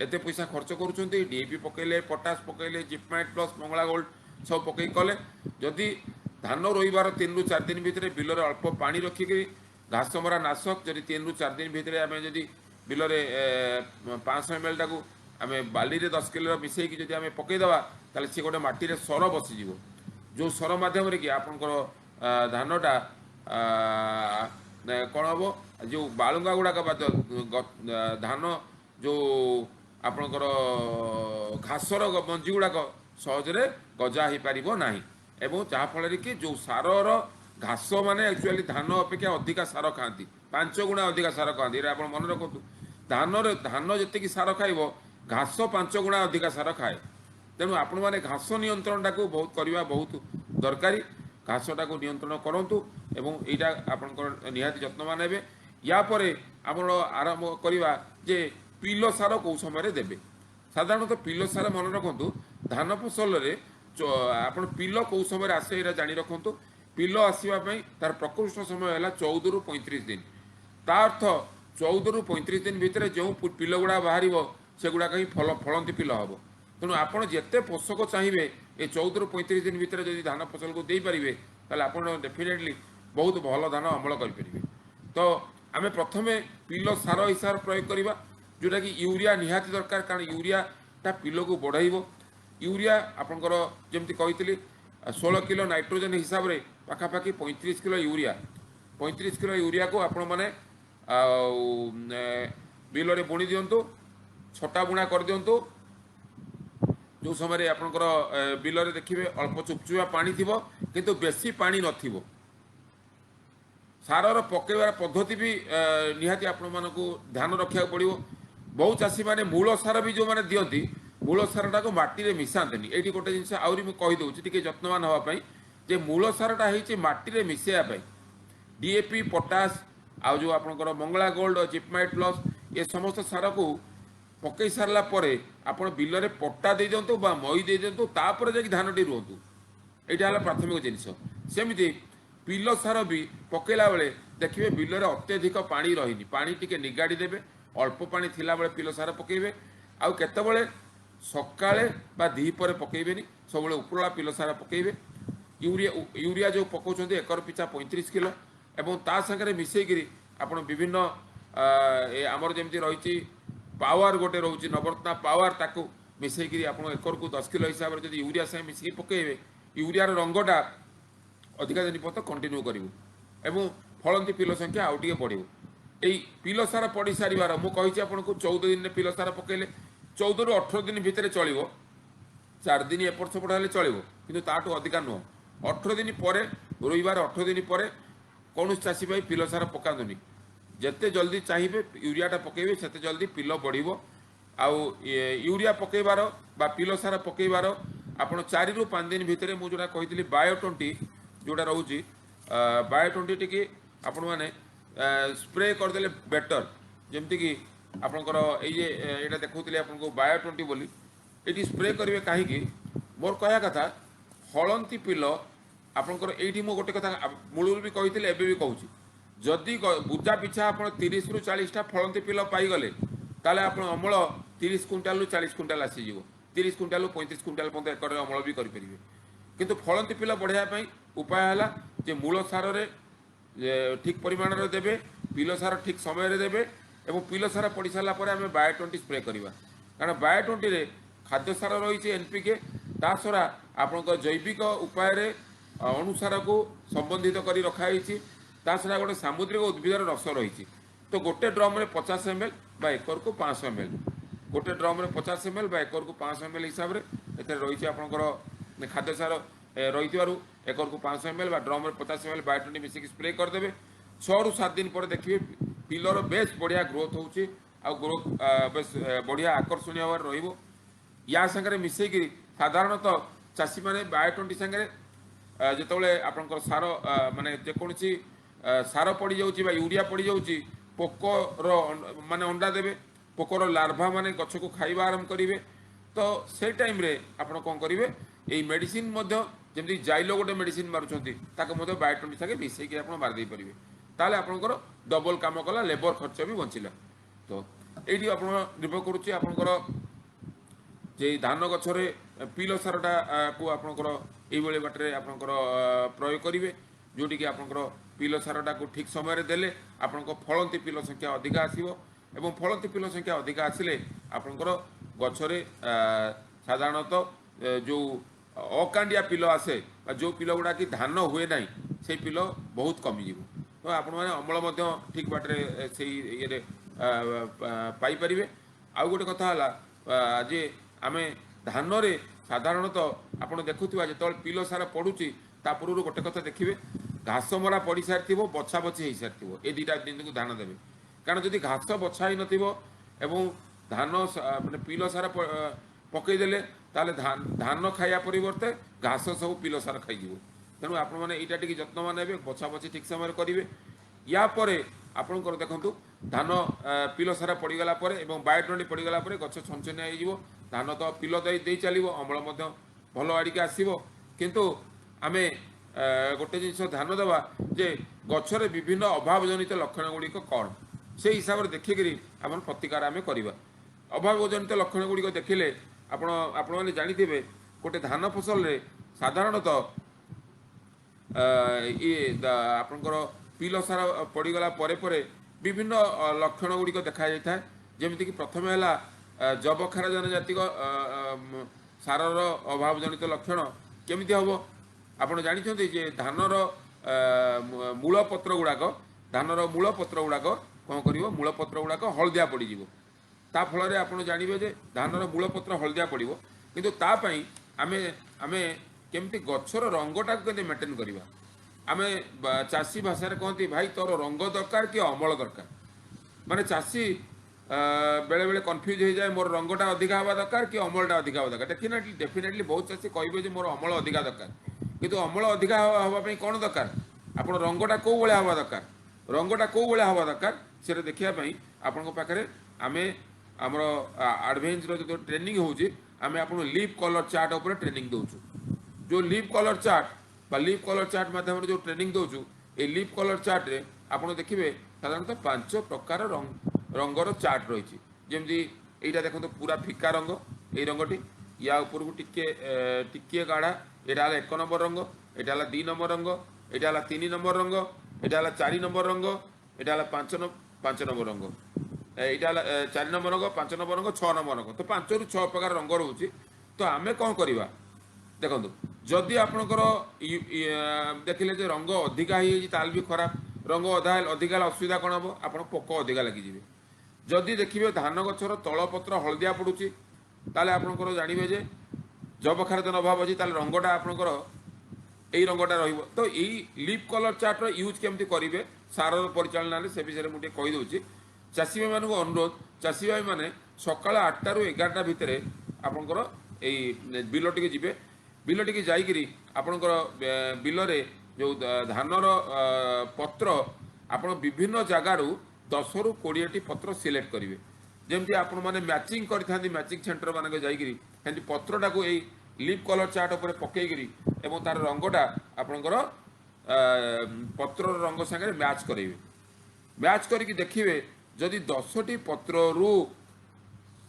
एत पैसा खर्च करुँच डीएपी पकईले पोटास पकईले जिपमाइट प्लस मंगला गोल्ड सब पकई कले जदि धान रोइबार 3 ରୁ 4 दिन भितर बिल अल्प पानी रखिक घास मरा नाशक जदि 3 ରୁ 4 दिन भितर आम जदि बिल 500 ml टाक आम बाली 10 किलो मिसेक जदि आम पकईदेवा ताले सी गोटे माटी सर बसीज जो सर मध्यम कि आपंकर धानटा कौन हम जो बालुंगा गुड़ाक धान जो आपणकर घासर मंजी गुड़ाक सहजरे गजा हो पार ना एवं जहाँफल कि जो सारर घास माने एक्चुअली धान अपेक्षा अधिका सार खाती 5 गुणा अधिका सार खाती आप मन रखु धान जी सार खाइब घास 5 गुणा अधिका सार खाए। तेणु आपण मैंने घास नियंत्रण टाक बहुत करवा बहुत दरकारी घासटा को नियंत्रण करूँ एवं यहाँ आपंकर निहाती जत्नवान हे यापर आप आरंभ करवा जे पिल सार कौ समय देवे। साधारणतः पिल सार मन रखु धान फसल आप पिल कौ समय आसे यहाँ जाणी रखु पिल आसवाई तार प्रकृष्ट समय है 14 ରୁ 35 दिन ता अर्थ 14 ରୁ 35 दिन भितर जो पिल गुड़ा बाहर से गुड़ाक ही फलंती पिल हम। तेणु आपड़ जिते पोषक चाहिए ये 14 ରୁ 35 दिन भितर जब धान फसल को देपारे ताले आप डेफिनेटली बहुत भल धान अमल करेंगे। तो आम प्रथम पिल सार हिसाब प्रयोग करवा जोटा कि यूरिया निहाती दरकार कारण यूरियाटा पिल को बढ़ाइब। यूरिया आपंकर जमी कही 16 किलो नाइट्रोजेन हिसाब से पाखापाखि 35 किलो यूरिया 35 किलो यूरिया को आपण मैंने बिल में बुणी दिंतु छटा बुणा कर दिंतु जो समय आपंकर बिल में देखिए अल्प चुपचुपा पानी थी किंतु बेसी पानी नथिबो। सारर पकईबार पद्धति भी निहाती आपण मानकु ध्यान रखा पड़ो। बहु चाषी मैंने मूल सार भी जो मैंने दियंती मूल सारटा को माटी मिसाते ये गोटे जिन आहरी मुझे कहीदे टी जत्नवान हाँपाई जे मूल सारटा हो माटी मिसेवाई डीएपी पोटास आउ जो आपंकर मंगला गोल्ड जिपमाइट प्लस ये समस्त सार को पकई सारा आप बिल में पट्टा दे दिंतु मई दे दिंतु तापर जाकि धानटी रुहतु यहाँ प्राथमिक जिनस। सेमती पिल सार भी पकईला बेले देखिए बिल में अत्यधिक पानी रही पानी टी निगाड़ी देवे अल्प पानी थिला बेले पिल सार पकईबे आउ केतबेले सकाळे बा दीपरे पकईबेनी सब उपरला पिल सार पकईबे। यूरिया जो पकाउछन्ते एकर पिछा 35 किलो एवं ता संगे मिसेकरी आपण विभिन्न आमर जमी रही पावर गोटे रोचे नवरत्ना पावर ताकू मिसेकरी आप एकर को 10 किलो हिसाब से यूरिया साथ मिसिक पकईबे यूरियार रंगटा अधिका दिन पर्यंत कंटिन्यू करूँ एवं फलंती पिल संख्या आउ टे बढ़ो। এই ପିଲ ସାର ପଡ଼ି ସାରିବାର ମୁଁ କହିଛି ଆପଣଙ୍କୁ 14 ଦିନରେ ପିଲ ସାର ପକେଇଲେ 14 ରୁ 18 ଦିନ ଭିତରେ ଚଳିବ। 4 ଦିନ ଏପଟ ସେପଟ ହେଲେ ଚଳିବ, କିନ୍ତୁ ତାଠୁ ଅଧିକା ନୁହଁ। 18 ଦିନ ପରେ ରୋଇବାର 18 ଦିନ ପରେ କୌଣସି ଚାଷୀ ଭାଇ ପିଲ ସାର ପକାନ୍ତୁନି। ଯେତେ ଜଲ୍ଦି ଚାହିଁବେ ୟୁରିଆଟା ପକେଇବେ ସେତେ ଜଲ୍ଦି ପିଲ ବଢ଼ିବ। ଆଉ ୟୁରିଆ ପକେଇବାର ବା ପିଲ ସାର ପକେଇବାର ଆପଣ 4 ରୁ 5 ଦିନ ଭିତରେ ମୁଁ ଯେଉଁଟା କହିଥିଲି ବାୟୋ-20 ଯେଉଁଟା ରହୁଛି ବାୟୋ-20 ଟିକେ ଆପଣମାନେ ସ୍ପ୍ରେ କରିଦେଲେ ବେଟର। ଯେମିତିକି ଆପଣଙ୍କର ଏଇ ଯେ ଏଇଟା ଦେଖାଉଥିଲି ଆପଣଙ୍କୁ ବାୟୋ-20 ବୋଲି, ଏଇଠି ସ୍ପ୍ରେ କରିବେ କାହିଁକି? ମୋର କହିବା କଥା ହଳନ୍ତି ପିଲ ଆପଣଙ୍କର ଏଇଠି ମୁଁ ଗୋଟେ କଥା ମୂଳରୁ ବି କହିଥିଲି, ଏବେ ବି କହୁଛି, ଯଦି ବୁଦା ପିଛା ଆପଣ 30 ରୁ 40ଟା ଫଳନ୍ତି ପିଲ ପାଇଗଲେ ତାହେଲେ ଆପଣ ଅମଳ 30 କୁଇଣ୍ଟାଲରୁ 40 କୁଇଣ୍ଟାଲ ଆସିଯିବ। 30 କୁଇଣ୍ଟାଲରୁ 35 କୁଇଣ୍ଟାଲ ପର୍ଯ୍ୟନ୍ତ ଏକରରେ ଅମଳ ବି କରିପାରିବେ। କିନ୍ତୁ ଫଳନ୍ତି ପିଲ ବଢ଼ାଇବା ପାଇଁ ଉପାୟ ହେଲା ଯେ ମୂଳ ସାରରେ ଠିକ୍ ପରିମାଣରେ ଦେବେ, ପିଲ ସାର ଠିକ୍ ସମୟରେ ଦେବେ ଏବଂ ପିଲ ସାର ପଡ଼ି ସାରିଲା ପରେ ଆମେ ବାୟୋ-20 ସ୍ପ୍ରେ କରିବା। କାରଣ ବାୟୋ-20ରେ ଖାଦ୍ୟ ସାର ରହିଛି NPK, ତା ଛଡ଼ା ଆପଣଙ୍କ ଜୈବିକ ଉପାୟରେ ଅଣୁସାରକୁ ସମ୍ବନ୍ଧିତ କରି ରଖାଯାଇଛି। ତା ଛଡ଼ା ଗୋଟେ ସାମୁଦ୍ରିକ ଉଦ୍ଭିଦର ରସ ରହିଛି। ତ ଗୋଟେ ଡ୍ରମ୍ରେ 50 ml ବା ଏକରକୁ 500 ml, ଗୋଟେ ଡ୍ରମ୍ରେ 50 ml ବା ଏକରକୁ 500 ml ହିସାବରେ ଏଥିରେ ରହିଛି ଆପଣଙ୍କର ଖାଦ୍ୟ ସାର ରହିଥିବାରୁ ଏକରକୁ 500 ml ବା ଡ୍ରମ୍ରେ 50 ml ବାୟୋ-20 ମିଶିକି ସ୍ପ୍ରେ କରିଦେବେ। 6 ରୁ 7 ଦିନ ପରେ ଦେଖିବେ ପିଲର ବେଶ୍ ବଢ଼ିଆ ଗ୍ରୋଥ୍ ହେଉଛି ଆଉ ଗ୍ରୋଥ୍ ବେଶ୍ ବଢ଼ିଆ ଆକର୍ଷଣୀୟ ଭାବରେ ରହିବ। ୟା ସାଙ୍ଗରେ ମିଶେଇକି ସାଧାରଣତଃ ଚାଷୀମାନେ ବାୟୋ-20 ସାଙ୍ଗରେ ଯେତେବେଳେ ଆପଣଙ୍କର ସାର ମାନେ ଯେକୌଣସି ସାର ପଡ଼ିଯାଉଛି ବା ୟୁରିଆ ପଡ଼ିଯାଉଛି, ପୋକର ମାନେ ଅଣ୍ଡା ଦେବେ, ପୋକର ଲାର୍ଭା ମାନେ ଗଛକୁ ଖାଇବା ଆରମ୍ଭ କରିବେ। ତ ସେଇ ଟାଇମ୍ରେ ଆପଣ କ'ଣ କରିବେ, ଏଇ ମେଡ଼ିସିନ୍ ମଧ୍ୟ ଯେମିତି ଜାଇଲୋ ଗୋଟେ ମେଡ଼ିସିନ୍ ମାରୁଛନ୍ତି ତାକୁ ମଧ୍ୟ ବାୟୋ-20 ସାଙ୍ଗେ ମିଶେଇକି ଆପଣ ମାରି ଦେଇପାରିବେ। ତାହେଲେ ଆପଣଙ୍କର ଡବଲ କାମ କଲା, ଲେବର ଖର୍ଚ୍ଚ ବି ବଞ୍ଚିଲା। ତ ଏଇଠି ଆପଣ ନିର୍ଭର କରୁଛି ଆପଣଙ୍କର ଯେ ଧାନ ଗଛରେ ପିଲ ସାରଟାକୁ ଆପଣଙ୍କର ଏଇଭଳି ବାଟରେ ଆପଣଙ୍କର ପ୍ରୟୋଗ କରିବେ, ଯେଉଁଠିକି ଆପଣଙ୍କର ପିଲ ସାରଟାକୁ ଠିକ୍ ସମୟରେ ଦେଲେ ଆପଣଙ୍କ ଫଳନ୍ତି ପିଲ ସଂଖ୍ୟା ଅଧିକା ଆସିବ ଏବଂ ଫଳନ୍ତି ପିଲ ସଂଖ୍ୟା ଅଧିକା ଆସିଲେ ଆପଣଙ୍କର ଗଛରେ ସାଧାରଣତଃ ଯେଉଁ ଅକାଣ୍ଡିଆ ପିଲ ଆସେ ବା ଯେଉଁ ପିଲ ଗୁଡ଼ାକି ଧାନ ହୁଏ ନାହିଁ ସେଇ ପିଲ ବହୁତ କମିଯିବ। ତ ଆପଣମାନେ ଅମଳ ମଧ୍ୟ ଠିକ୍ ବାଟରେ ସେଇ ଇଏରେ ପାଇପାରିବେ। ଆଉ ଗୋଟେ କଥା ହେଲା ଯେ ଆମେ ଧାନରେ ସାଧାରଣତଃ ଆପଣ ଦେଖୁଥିବା ଯେତେବେଳେ ପିଲ ସାର ପଡ଼ୁଛି ତା ପୂର୍ବରୁ ଗୋଟେ କଥା ଦେଖିବେ, ଘାସ ମରା ପଡ଼ିସାରିଥିବ, ବଛା ବଛି ହେଇସାରିଥିବ। ଏ ଦୁଇଟା ଜିନିଷକୁ ଧ୍ୟାନ ଦେବେ। କାରଣ ଯଦି ଘାସ ବଛା ହେଇନଥିବ ଏବଂ ଧାନ ମାନେ ପିଲ ସାର ପକାଇଦେଲେ ତାହେଲେ ଧାନ ଖାଇବା ପରିବର୍ତ୍ତେ ଘାସ ସବୁ ପିଲ ସାର ଖାଇଯିବ। ତେଣୁ ଆପଣମାନେ ଏଇଟା ଟିକେ ଯତ୍ନବାନ ହେବେ, ବଛା ବଛି ଠିକ୍ ସମୟରେ କରିବେ। ୟା ପରେ ଆପଣଙ୍କର ଦେଖନ୍ତୁ ଧାନ ପିଲ ସାର ପଡ଼ିଗଲା ପରେ ଏବଂ ବାୟୋ-20 ପଡ଼ିଗଲା ପରେ ଗଛ ଛନଛନିଆ ହେଇଯିବ। ଧାନ ତ ପିଲ ଦେଇ ଚାଲିବ, ଅମଳ ମଧ୍ୟ ଭଲ ଆଡ଼ିକି ଆସିବ। କିନ୍ତୁ ଆମେ ଗୋଟେ ଜିନିଷ ଧ୍ୟାନ ଦେବା ଯେ ଗଛରେ ବିଭିନ୍ନ ଅଭାବ ଜନିତ ଲକ୍ଷଣ ଗୁଡ଼ିକ କ'ଣ, ସେଇ ହିସାବରେ ଦେଖିକରି ଆମର ପ୍ରତିକାର ଆମେ କରିବା। ଅଭାବ ଜନିତ ଲକ୍ଷଣ ଗୁଡ଼ିକ ଦେଖିଲେ ଆପଣମାନେ ଜାଣିଥିବେ ଗୋଟେ ଧାନ ଫସଲରେ ସାଧାରଣତଃ ଆପଣଙ୍କର ପିଲ ସାର ପଡ଼ିଗଲା ପରେ ପରେ ବିଭିନ୍ନ ଲକ୍ଷଣ ଗୁଡ଼ିକ ଦେଖାଯାଇଥାଏ। ଯେମିତିକି ପ୍ରଥମେ ହେଲା ଯବକ୍ଷାର ଜନଜାତିକ ସାରର ଅଭାବ ଜନିତ ଲକ୍ଷଣ କେମିତି ହେବ? ଆପଣ ଜାଣିଛନ୍ତି ଯେ ଧାନର ମୂଳପତ୍ର ଗୁଡ଼ାକ କ'ଣ କରିବ? ମୂଳପତ୍ର ଗୁଡ଼ାକ ହଳଦିଆ ପଡ଼ିଯିବ। ତା ଫଳରେ ଆପଣ ଜାଣିବେ ଯେ ଧାନର ମୂଳପତ୍ର ହଳଦିଆ ପଡ଼ିବ। କିନ୍ତୁ ତା ପାଇଁ ଆମେ କେମିତି ଗଛର ରଙ୍ଗଟାକୁ କେମିତି ମେଣ୍ଟେନ୍ କରିବା? ଆମେ ଚାଷୀ ଭାଷାରେ କହନ୍ତି, ଭାଇ ତୋର ରଙ୍ଗ ଦରକାର କି ଅମଳ ଦରକାର? ମାନେ ଚାଷୀ ବେଳେବେଳେ କନଫ୍ୟୁଜ୍ ହେଇଯାଏ, ମୋର ରଙ୍ଗଟା ଅଧିକା ହେବା ଦରକାର କି ଅମଳଟା ଅଧିକା ହେବା ଦରକାର। ଡେଫିନେଟଲି ବହୁତ ଚାଷୀ କହିବେ ଯେ ମୋର ଅମଳ ଅଧିକା ଦରକାର। କିନ୍ତୁ ଅମଳ ଅଧିକା ହେବା ପାଇଁ କ'ଣ ଦରକାର? ଆପଣ ରଙ୍ଗଟା କେଉଁ ଭଳିଆ ହେବା ଦରକାର? ରଙ୍ଗଟା କେଉଁ ଭଳିଆ ହେବା ଦରକାର ସେଟା ଦେଖିବା ପାଇଁ ଆପଣଙ୍କ ପାଖରେ ଆମର ଆଡ଼ଭାନ୍ସର ଯେଉଁ ଟ୍ରେନିଂ ହେଉଛି, ଆମେ ଆପଣଙ୍କୁ ଲିଫ୍ କଲର୍ ଚାର୍ଟ ଉପରେ ଟ୍ରେନିଂ ଦେଉଛୁ। ଯେଉଁ ଲିଫ୍ କଲର୍ ଚାର୍ଟ ବା ଲିଫ୍ କଲର୍ ଚାର୍ଟ ମାଧ୍ୟମରେ ଯେଉଁ ଟ୍ରେନିଂ ଦେଉଛୁ, এই ଲିଫ୍ କଲର୍ ଚାର୍ଟରେ ଆପଣ ଦେଖିବେ ସାଧାରଣତଃ 5 ପ୍ରକାର ରଙ୍ଗର ଚାର୍ଟ ରହିଛି। ଯେମିତି ଏଇଟା ଦେଖନ୍ତୁ ପୁରା ଫିକା ରଙ୍ଗ, ଏଇ ରଙ୍ଗଟି। ୟା ଉପରକୁ ଟିକିଏ ଗାଢ଼ା, ଏଇଟା ହେଲା 1 ନମ୍ବର ରଙ୍ଗ, ଏଇଟା ହେଲା 2 ନମ୍ବର ରଙ୍ଗ, ଏଇଟା ହେଲା 3 ନମ୍ବର ରଙ୍ଗ, ଏଇଟା ହେଲା 4 ନମ୍ବର ରଙ୍ଗ, ଏଇଟା ହେଲା 5 ନମ୍ବର ରଙ୍ଗ, ଏଇଟା ହେଲା 4 ନମ୍ବର ରଙ୍ଗ, 5 ନମ୍ବର ରଙ୍ଗ, 6 ନମ୍ବର ରଙ୍ଗ। ତ 5 ରୁ 6 ପ୍ରକାର ରଙ୍ଗ ରହୁଛି। ତ ଆମେ କ'ଣ କରିବା ଦେଖନ୍ତୁ, ଯଦି ଆପଣଙ୍କର ଦେଖିଲେ ଯେ ରଙ୍ଗ ଅଧିକା ହେଇଯାଇଛି ତାହେଲେ ବି ଖରାପ। रंग अधा अधिका असुविधा कौन हम आप पोक अधिका लगिजे जदि देखिए धान गचर तलपत्र हलदिया पड़ुची ताले आपंकर जानवे जे जबखारजन अभाव अच्छी रंगटा आपंकर यही रंगटा तो यही लीफ कलर चार्टर यूज केमती करेंगे सार परिचालन से विषय मुझे कहीदे चाषी भाई मानक अनुरोध चाषी भाई मैंने सका 8 ରୁ 11ଟା भितर आपंकर यही bill T G bill T जाकि आपंकर बिलरे जो धानर पत्र आप विभिन्न जगार 10 ରୁ 20ଟି पत्र सिलेक्ट करेंगे जमती आपण मैंने मैचिंग करते मैचिंग सेंटर मानक जाकि पत्रटा को यही लीफ कलर चार्ट उपर पकईकरी एवं तार रंगटा आपणकर पत्र रंग सागर मैच करेंगे मैच करके देखिए जदि 10ଟି पत्रु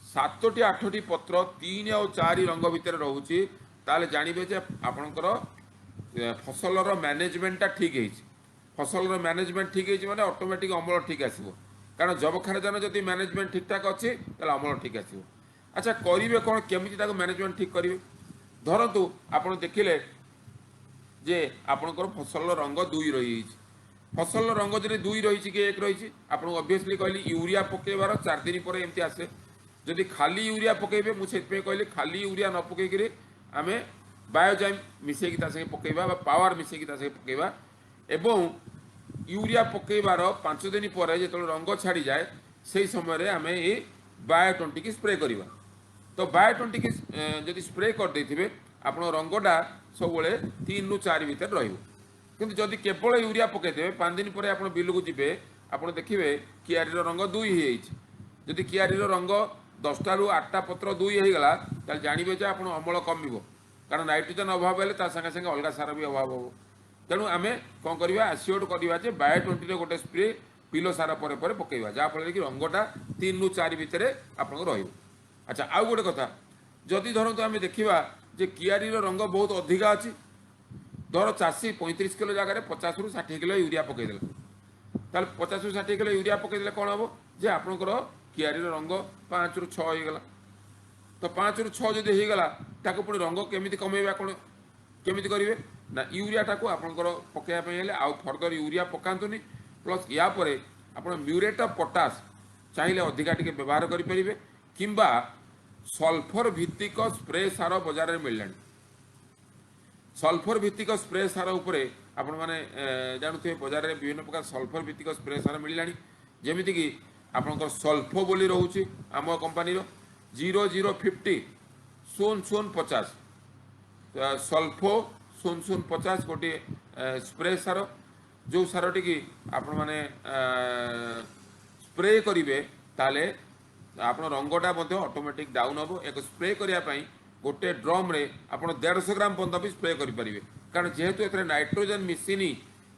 7ଟି 8ଟି पत्र 3 ଆଉ 4 रंग भितर रोचे ताले जानवे जे आपणकर फसलर मैनेजमेंटा ठीक है फसलर मैनेजमेंट ठीक है माने ऑटोमेटिक अमल ठीक आसो कारण जबखारजन जब मैनेजमेंट ठीक ठाक अच्छे अमल ठीक आसो अच्छा करेंगे कौन केमी मैनेजमेंट ठीक करेंगे धरतु आप देखिले जे आपणकर फसल रंग 2 रही फसल रंग जब 2 रही कि 1 रही आप ऑब्वियसली कहली यूरिया पकेबार 4 दिन पर एमती आसे जदि खाली यूरिया पकेबे मुझे कहली खाली यूरिया न पकईकि आम बायोजाइम मिसेकी पकेबा पावर मिसेकी पकेबा एवं यूरिया पकेबार 5 दिन पर जो रंग छाड़ी जाए से समय आम ये बायो 20 की स्प्रे करवा तो बायो 20 की जदि स्प्रे कर देथिबे आपण रंगटा सब 3 ରୁ 4 भितर रहिबो किंतु जदि केवल यूरिया पकेदेबे 5 दिन पर आपण बिल को जिबे आपण देखिबे कियारी रंग 2 ही जाइछि जदि कियारी रंग 10टा ରୁ 8टा पत्र 2 हो गला ताल जानबे जे आपण अमल कमिबो कारण नाइट्रोजन अभाव हेले ता संगे संगे अलग सार भी अभाव हो तेणु आम कौन करवा एश्योर्ड करवा जे बायो 20 गोटे स्प्रे पिलो सार पर पकेबा जहाँफल कि रंगटा 3 ରୁ 4 भितर आपन रहिबो अच्छा आउ गोटे कथा जदि धरतु आम देखा जे कियारी रंग बहुत अधिका अच्छी धर चाषी 35 किलो जगह 50 ରୁ 60 किलो यूरिया पकईदेला ताल 50 ରୁ 60 किलो यूरिया पकईदेले कौन हम जे आपंकर कियारी रंग 5 ରୁ 6 होगला तो 5 ରୁ 6 जदि होगला ताको पुणी रंग केमिति कमेबा कौन केमिति करेंगे ना यूरियाटा को आपंकर पकईवाई हेले आउ फर्दर यूरिया पकातुनी प्लस या परे आपण म्यूरेट ऑफ पोटास चाहिए अधिका टिके व्यवहार करें किंबा सल्फर भित्तिक स्प्रे सार बजार में मिलला सल्फर भित्तिक स्प्रे सार उपरे आपण माने जानुथे बजार में विभिन्न प्रकार सल्फर भित्तिक स्प्रे सार मिलला जमीती कि आपंकर सल्फो बोली रोचे आम कंपानी 0050 0050 सल्फो 0050 गोटे स्प्रे सार जो सारटी की आपण माने स्प्रे करेंगे ताले आप रंगटा ऑटोमेटिक डाउन हम एक स्प्रे करने गोटे ड्रम रे आप 150 ग्राम पर्यटन भी स्प्रे करेंगे कारण जेहेतु ए नाइट्रोजन मिसिनी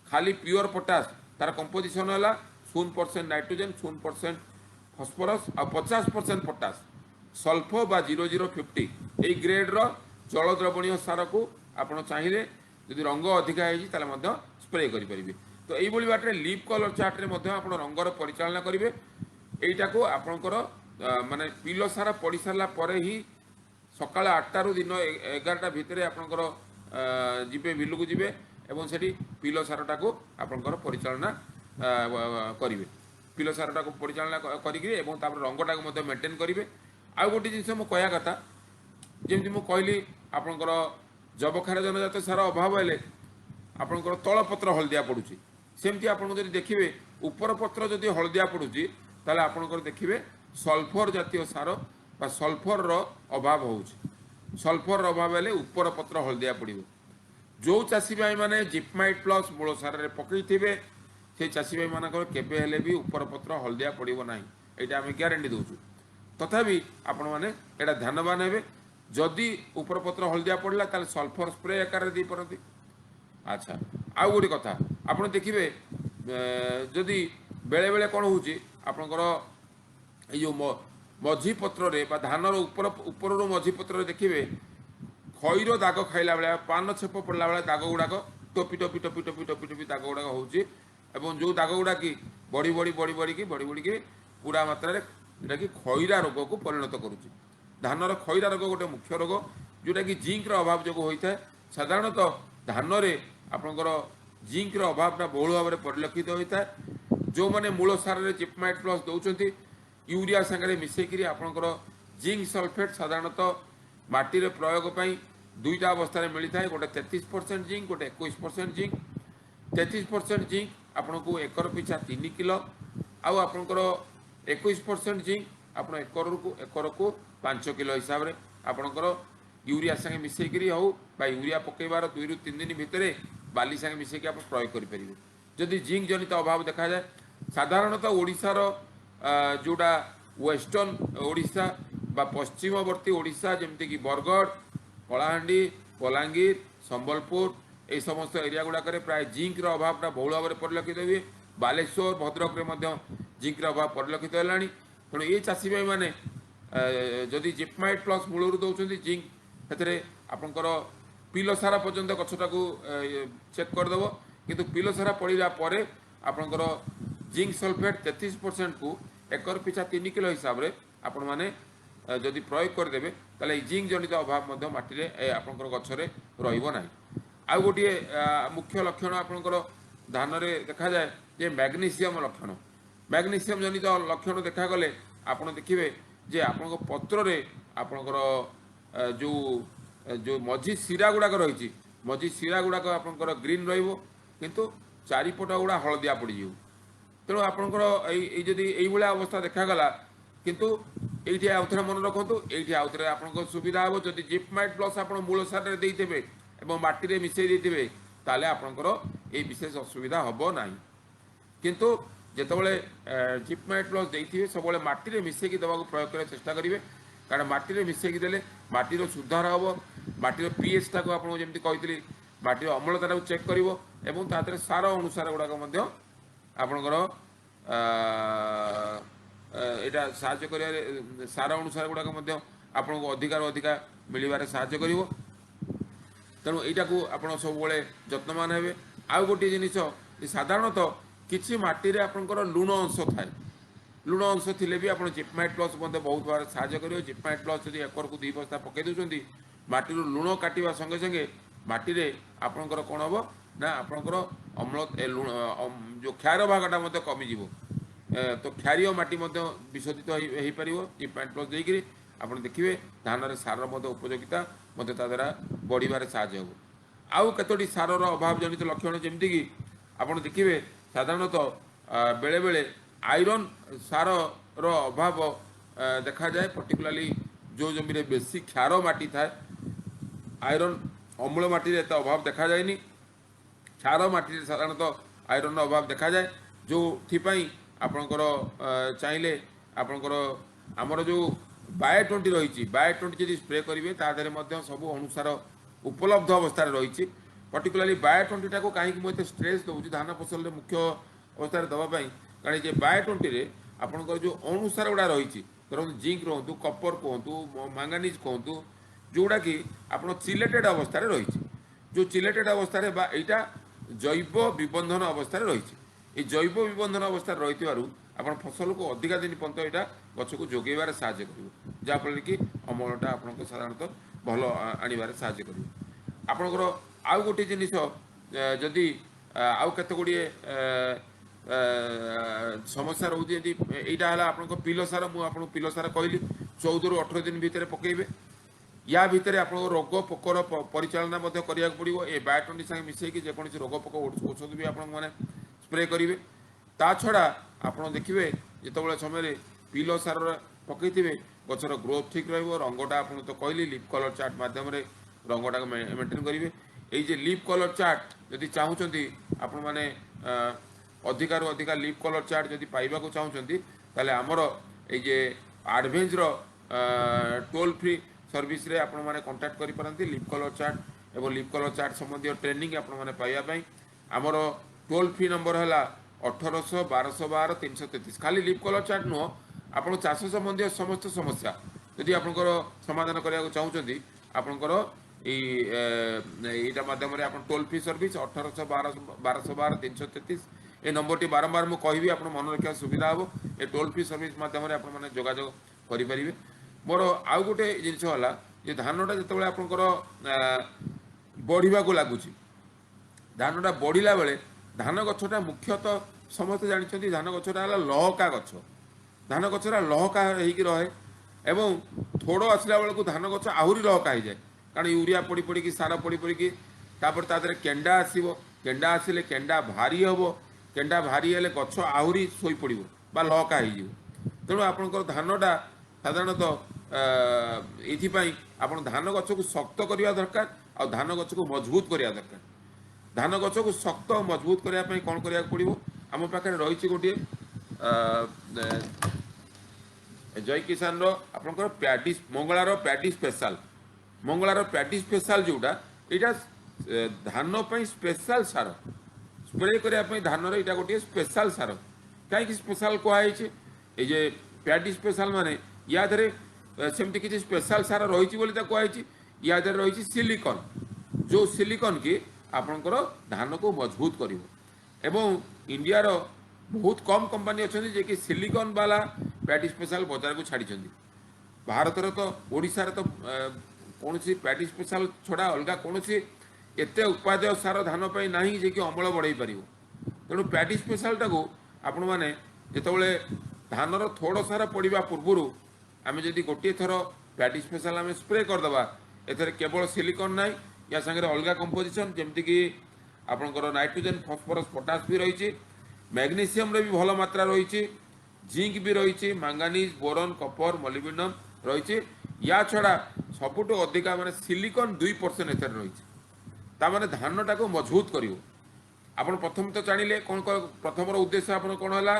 खाली प्योर पोटास तार कंपोजिशन है 0% नाइट्रोजन 0% फस्फरस आ 50% पोटास सल्फो बा 0050 यही ग्रेड्र जल द्रवणीय सार को आप चाहिए यदि रंग अधिका है स्प्रे करेंगे तो यही बाटे लीफ कलर चार्ट में आप रंगर परिचालना करेंगे यहीटा को आपंकर माने पिलो सारा पड़ सारा पर ही सका 8टा ରୁ दिन 11ଟା भितर आपंकर जीवे बिल को जीवे एवं से पिलो सारटा को आपंकर परिचालना करेंगे पिलो सारटा को परिचालना करेंगे रंगटा को मेंटेन करेंगे आउ गोटे जिनस मुझे कहया कथा जमी मुझे कहली आपंकर जबखार जनजात सार अभाव हेले आपंकर तल पत्र हलदिया पड़ुची सेमती आप देखिए उपर पत्र जदि हलदिया पड़ुची ताले आपंकर देखिए सल्फर जातीय सार बा सल्फर अभाव हो सल्फर अभाव हेले उपर पत्र हलदिया पड़ो जो चाषी भाई मैंने जिपमाइट प्लस मूल सार पकई से चाषी भाई मानक केबे हेले भी उपर पत्र हलदिया पड़ो ना यहाँ आम ग्यारंटी दौचु तथापि आपण मैंने यहाँ ध्यानवान हे जदि उपर पत्र हलदिया पड़ा ताले सल्फर स्प्रे आकार दे पारती अच्छा आउ गोटे कथा आप देखिए जदि बेले बेले कौन हो मझी पत्र धानर ऊपर मझी पत्र देखिए खईर दाग खाइला बेले पान छेप पड़ला बेले दाग गुड़ाक टोपी टोपी टोपी टोपी टोपी टोपी दाग गुड़ाक हो जो दाग गुड़ा कि बढ़ी बढ़ी बढ़ी बढ़ी की पूरा मात्रा जोटा कि खईरा रोग को परिणत करुच्ची धानर खईरा रोग गोटे मुख्य रोग जोटा कि जिंकर अभाव जो होता है साधारणतः धान आपंकर जिंकर अभावटा बहुल भाव में परिलक्षित होता है। जो मैंने मूल सार में जिपमाइट प्लस दौरान यूरिया सागर मिसेक आपंकर जिंक सल्फेट साधारणतः माटी रे प्रयोग पर दुईटा अवस्था मिलता है, गोटे 33% जिंक, गोटे 21% जिंक। 33% जिंक आपन को एकर पिछा 3 किलो आउ आपंकर 21% जिंक आप एकर को 5 किलो हिसाब से आपंकर यूरिया संगे मिसेकरी हो यूरिया पकेबार 2 ରୁ 3 दिन भितर बाली संगे मिसेक आप प्रयोग करेंगे। जदि जिंक जनित अभाव देखा जाए साधारणतः ओडिशार जोड़ा वेस्टर्न ओडिशा बा पश्चिमवर्ती ओडिशा जमती कि बरगढ़, कलाहांडी, बलांगीर, संबलपुर ये समस्त एरिया गुड़ाक प्राय जिंकर अभावटा बहुल भाव में परिलक्षित हुए। बालेश्वर भद्रक में जिंकर अभाव परिलक्षित है। तेणु ये चाषी भाई मैंने जदि जिपमाइट प्लस मूलर दौरान जिंक से आपंकर पिलो सारा पर्यंत गछटा को चेक करदेव, किंतु पिलो सारा पड़ा पर आपंकर जिंक सल्फेट 33% को एकर पिछा 3 किलो हिसाब से आपण मैंने जदि प्रयोग करदे ताले जिंक जनित अभाव माटी आपंकर गछरे रहिबो नाही। आउ गोटे मुख्य लक्षण आपंकर धान में देखा जाए जे मैग्नीशियम लक्षण। मैग्नीशियम जनित लक्षण देखा गले आपण देखिए जे आपण पत्र रे आपणकर जो जो मझी शिरा गुड़ाक रही मझी शिरा गुड़ाक आपणकर ग्रीन रहिबो, किंतु चारिपट गुड़ा हलदिया पड़ीज। तेणु आपणकर जदि यही अवस्था देखागला, किंतु ये आउ थे मन रखु ये आउ थे आपको सुविधा हे जदि जिपमाइट प्लस आप मूल सारे देते और माटी मिसई देते ताले आपणकर ये विशेष असुविधा हम ना। किंतु जितेबाला जिपमाइट प्लस देते सब माटी मिसेक देवा प्रयोग करने चेष्टा करेंगे, कारण माटी मिसेक देले माटीर सुधार हम, माटीर पीएच टाक आपको जमी कही माटीर अम्लता को चेक कर सार अनुसार गुड़ाक आपणकर यहाँ साहाय्य कर सार अनुसार गुड़ाक आपन को अधिकार अधिका मिलबार साहाय्य कर। तेणु यहाँ को आप सब जत्नवान हे। आउ गोटे जिनिस साधारणतः किसी माटी आपंकर लुण अंश थाए, लुण अंश थिले भी आप जिपमाइट प्लस बहुत भाव साहाय्य कर। जिपमाइट प्लस यदि एकर को 2 बस्ता पकई दूसरी माटी लुण काटा संगे संगे माटी आपंकर कौन हम ना आपंकर अम्ल लुण जो क्षार भागटा कमिज, तो क्षारीय माटी विशोधित हो पार जिपमाइट प्लस देकर आप देखिए धान में सार उपयोगिता द्वारा बढ़िबार साहाय्य हो। आउ कतोटी सार अभाव जनित लक्षण जमती कि आप देखिए साधारणतः बेले बेले आयरन सार अभाव देखा जाए, पर्टिकुलाली जो जमी बेसी क्षार माटी थाए आयरन अम्ल माटी एत अभाव देखा जाए। क्षार माटी साधारणतः आयरन अभाव देखा जाए, जो आपणकर चाहिए आपणकर आमर जो बायो-20 रही बायो-20 जब स्प्रे करेंगे तादेह सब अनुसार उपलब्ध अवस्था रही। पर्टिकुलाली बायो-20 टाक कहीं मुझे स्ट्रेस दूसरी धान फसल मुख्य अवस्था दवापाई, कारण ये बायो-20 आपंकर जो अनुसार गुड़ा रही धरत जिंक रुँ कपर कहतु मैंगानीज कहतु जोड़ा कि आप चिलेटेड अवस्था रही, जो चिलेटेड अवस्था यहाँ जैव विबंधन अवस्था रही। ये जैव विबंधन अवस्था रही आप फसल को अधिका दिन पर्यंत यहाँ गछ को जोगेबार साहाय्य कर, जहाँफल कि अमलटा आप साधारणतः भल आनबार साहाय्य कर। आपणकर आउ गोटे जिनिस जदि आउ केत गुड़िए समस्या रोचे यहाँ है आप पिलो सार मुझे पिलो सार कहली 14 ରୁ 18 दिन भितर पकेबे। या भितर आप रोग पोकर परिचालना करा पड़ो। ये बायो-20 संगे मिसेक जेकोसी रोग पोक औषध भी आपने स्प्रे करेंगे। ता छड़ा आप देखिए जिते समय पिलो सार पकई गचर ग्रोथ ठीक रंगटा आप तो कहली लीफ कलर चार्ट मध्यम रंगटा मेंटेन करेंगे। ये लीफ कलर चार्ट जदि चाहते आपण मैंने अधिकार अधिका लीफ कलर चार्ट जदि पाइबा चाहते ताले आमर ये एडवेंचर टोल फ्री सर्विस रे आपण मैंने कांटेक्ट करि परंती। लीफ कलर चार्ट एवं लीफ कलर चार्ट संबंधी ट्रेनिंग आपण मैंने पाइबा आमर टोल फ्री नंबर है 1800 1212 333। खाली लीफ कलर चार्ट नुह आप चाष संबंधी समस्त समस्या यदि आपंकर समाधान करने चाहते आपंकर यहाँ मध्यम आप टोल फ्री सर्विस 1800 1212 333 ये नंबर टी बारंबार मुझे कहि आप मन रखा सुविधा हम। ये टोल फ्री सर्विस मध्यम आपने जोगाजोग करेंगे। मोर आउ गोटे जिनस है धानटा जो आपंकर बढ़ा लगुच ଧାନଟା ବଢ଼ିଲା ବେଳେ ଧାନ ଗଛଟା ମୁଖ୍ୟତଃ ସମସ୍ତେ ଜାଣିଛନ୍ତି ଧାନ ଗଛଟା ହେଲା ଲହକା ଗଛ। ଧାନ ଗଛଟା ଲହକା ହେଇକି ରହେ ଏବଂ ଥୋଡ଼ ଆସିଲା ବେଳକୁ ଧାନ ଗଛ ଆହୁରି ଲହକା ହେଇଯାଏ, କାରଣ ୟୁରିଆ ପଡ଼ି ପଡ଼ିକି ସାର ପଡ଼ି ପଡ଼ିକି ତାପରେ ତା ଦେହରେ କେଣ୍ଡା ଆସିବ। କେଣ୍ଡା ଆସିଲେ କେଣ୍ଡା ଭାରି ହେବ, କେଣ୍ଡା ଭାରି ହେଲେ ଗଛ ଆହୁରି ଶୋଇପଡ଼ିବ ବା ଲହକା ହେଇଯିବ। ତେଣୁ ଆପଣଙ୍କର ଧାନଟା ସାଧାରଣତଃ ଏଇଥିପାଇଁ ଆପଣ ଧାନ ଗଛକୁ ଶକ୍ତ କରିବା ଦରକାର ଆଉ ଧାନ ଗଛକୁ ମଜବୁତ କରିବା ଦରକାର। ଧାନ ଗଛକୁ ଶକ୍ତ ଓ ମଜବୁତ କରିବା ପାଇଁ କ'ଣ କରିବାକୁ ପଡ଼ିବ? ଆମ ପାଖରେ ରହିଛି ଗୋଟିଏ ଜୟ କିଷାନର ଆପଣଙ୍କର ପ୍ୟାଡି ମଙ୍ଗଳାର ପ୍ୟାଡି ସ୍ପେଶାଲ। ମଙ୍ଗଳାର ପ୍ୟାଡି ସ୍ପେଶାଲ ଯେଉଁଟା ଏଇଟା ଧାନ ପାଇଁ ସ୍ପେଶାଲ ସାର। ସ୍ପ୍ରେ କରିବା ପାଇଁ ଧାନର ଏଇଟା ଗୋଟିଏ ସ୍ପେଶାଲ ସାର। କାହିଁକି ସ୍ପେଶାଲ କୁହାଯାଇଛି? ଏଇ ଯେ ପ୍ୟାଡି ସ୍ପେଶାଲ ମାନେ ୟା ଦେହରେ ସେମିତି କିଛି ସ୍ପେଶାଲ ସାର ରହିଛି ବୋଲି ତାକୁ କୁହାଯାଇଛି। ୟା ଦେହରେ ରହିଛି ସିଲିକନ୍, ଯେଉଁ ସିଲିକନ୍ କି ଆପଣଙ୍କର ଧାନକୁ ମଜବୁତ କରିବ। ଏବଂ ଇଣ୍ଡିଆର ବହୁତ କମ୍ କମ୍ପାନୀ ଅଛନ୍ତି ଯିଏକି ସିଲିକନ୍ ବାଲା ପ୍ୟାଡି ସ୍ପେଶାଲ ବଜାରକୁ ଛାଡ଼ିଛନ୍ତି। ଭାରତରେ ତ ଓଡ଼ିଶାରେ ତ କୌଣସି ପ୍ୟାଡି ସ୍ପେଶାଲ ଛଡ଼ା ଅଲଗା କୌଣସି ଏତେ ଉତ୍ପାଦେୟ ସାର ଧାନ ପାଇଁ ନାହିଁ ଯିଏକି ଅମଳ ବଢ଼େଇ ପାରିବ। ତେଣୁ ପ୍ୟାଡି ସ୍ପେଶାଲଟାକୁ ଆପଣମାନେ ଯେତେବେଳେ ଧାନର ଥୋଡ଼ ସାର ପଡ଼ିବା ପୂର୍ବରୁ ଆମେ ଯଦି ଗୋଟିଏ ଥର ପ୍ୟାଡି ସ୍ପେଶାଲ ଆମେ ସ୍ପ୍ରେ କରିଦେବା, ଏଥିରେ କେବଳ ସିଲିକନ୍ ନାହିଁ, ୟା ସାଙ୍ଗରେ ଅଲଗା କମ୍ପୋଜିସନ୍ ଯେମିତିକି ଆପଣଙ୍କର ନାଇଟ୍ରୋଜେନ୍, ଫସ୍ଫରସ୍, ପଟାସ ବି ରହିଛି, ମ୍ୟାଗ୍ନେସିୟମରେ ବି ଭଲ ମାତ୍ରା ରହିଛି, ଜିଙ୍କ ବି ରହିଛି, ମାଙ୍ଗାନିଜ, ବୋରନ୍, କପର, ମଲିବ୍ଡେନମ୍ ରହିଛି। ୟା ଛଡ଼ା ସବୁଠୁ ଅଧିକା ମାନେ ସିଲିକନ୍ 2% ଏଥିରେ ରହିଛି। ତାମାନେ ଧାନଟାକୁ ମଜବୁତ କରିବ। ଆପଣ ପ୍ରଥମେ ତ ଜାଣିଲେ କ'ଣ ପ୍ରଥମର ଉଦ୍ଦେଶ୍ୟ ଆପଣ କ'ଣ ହେଲା?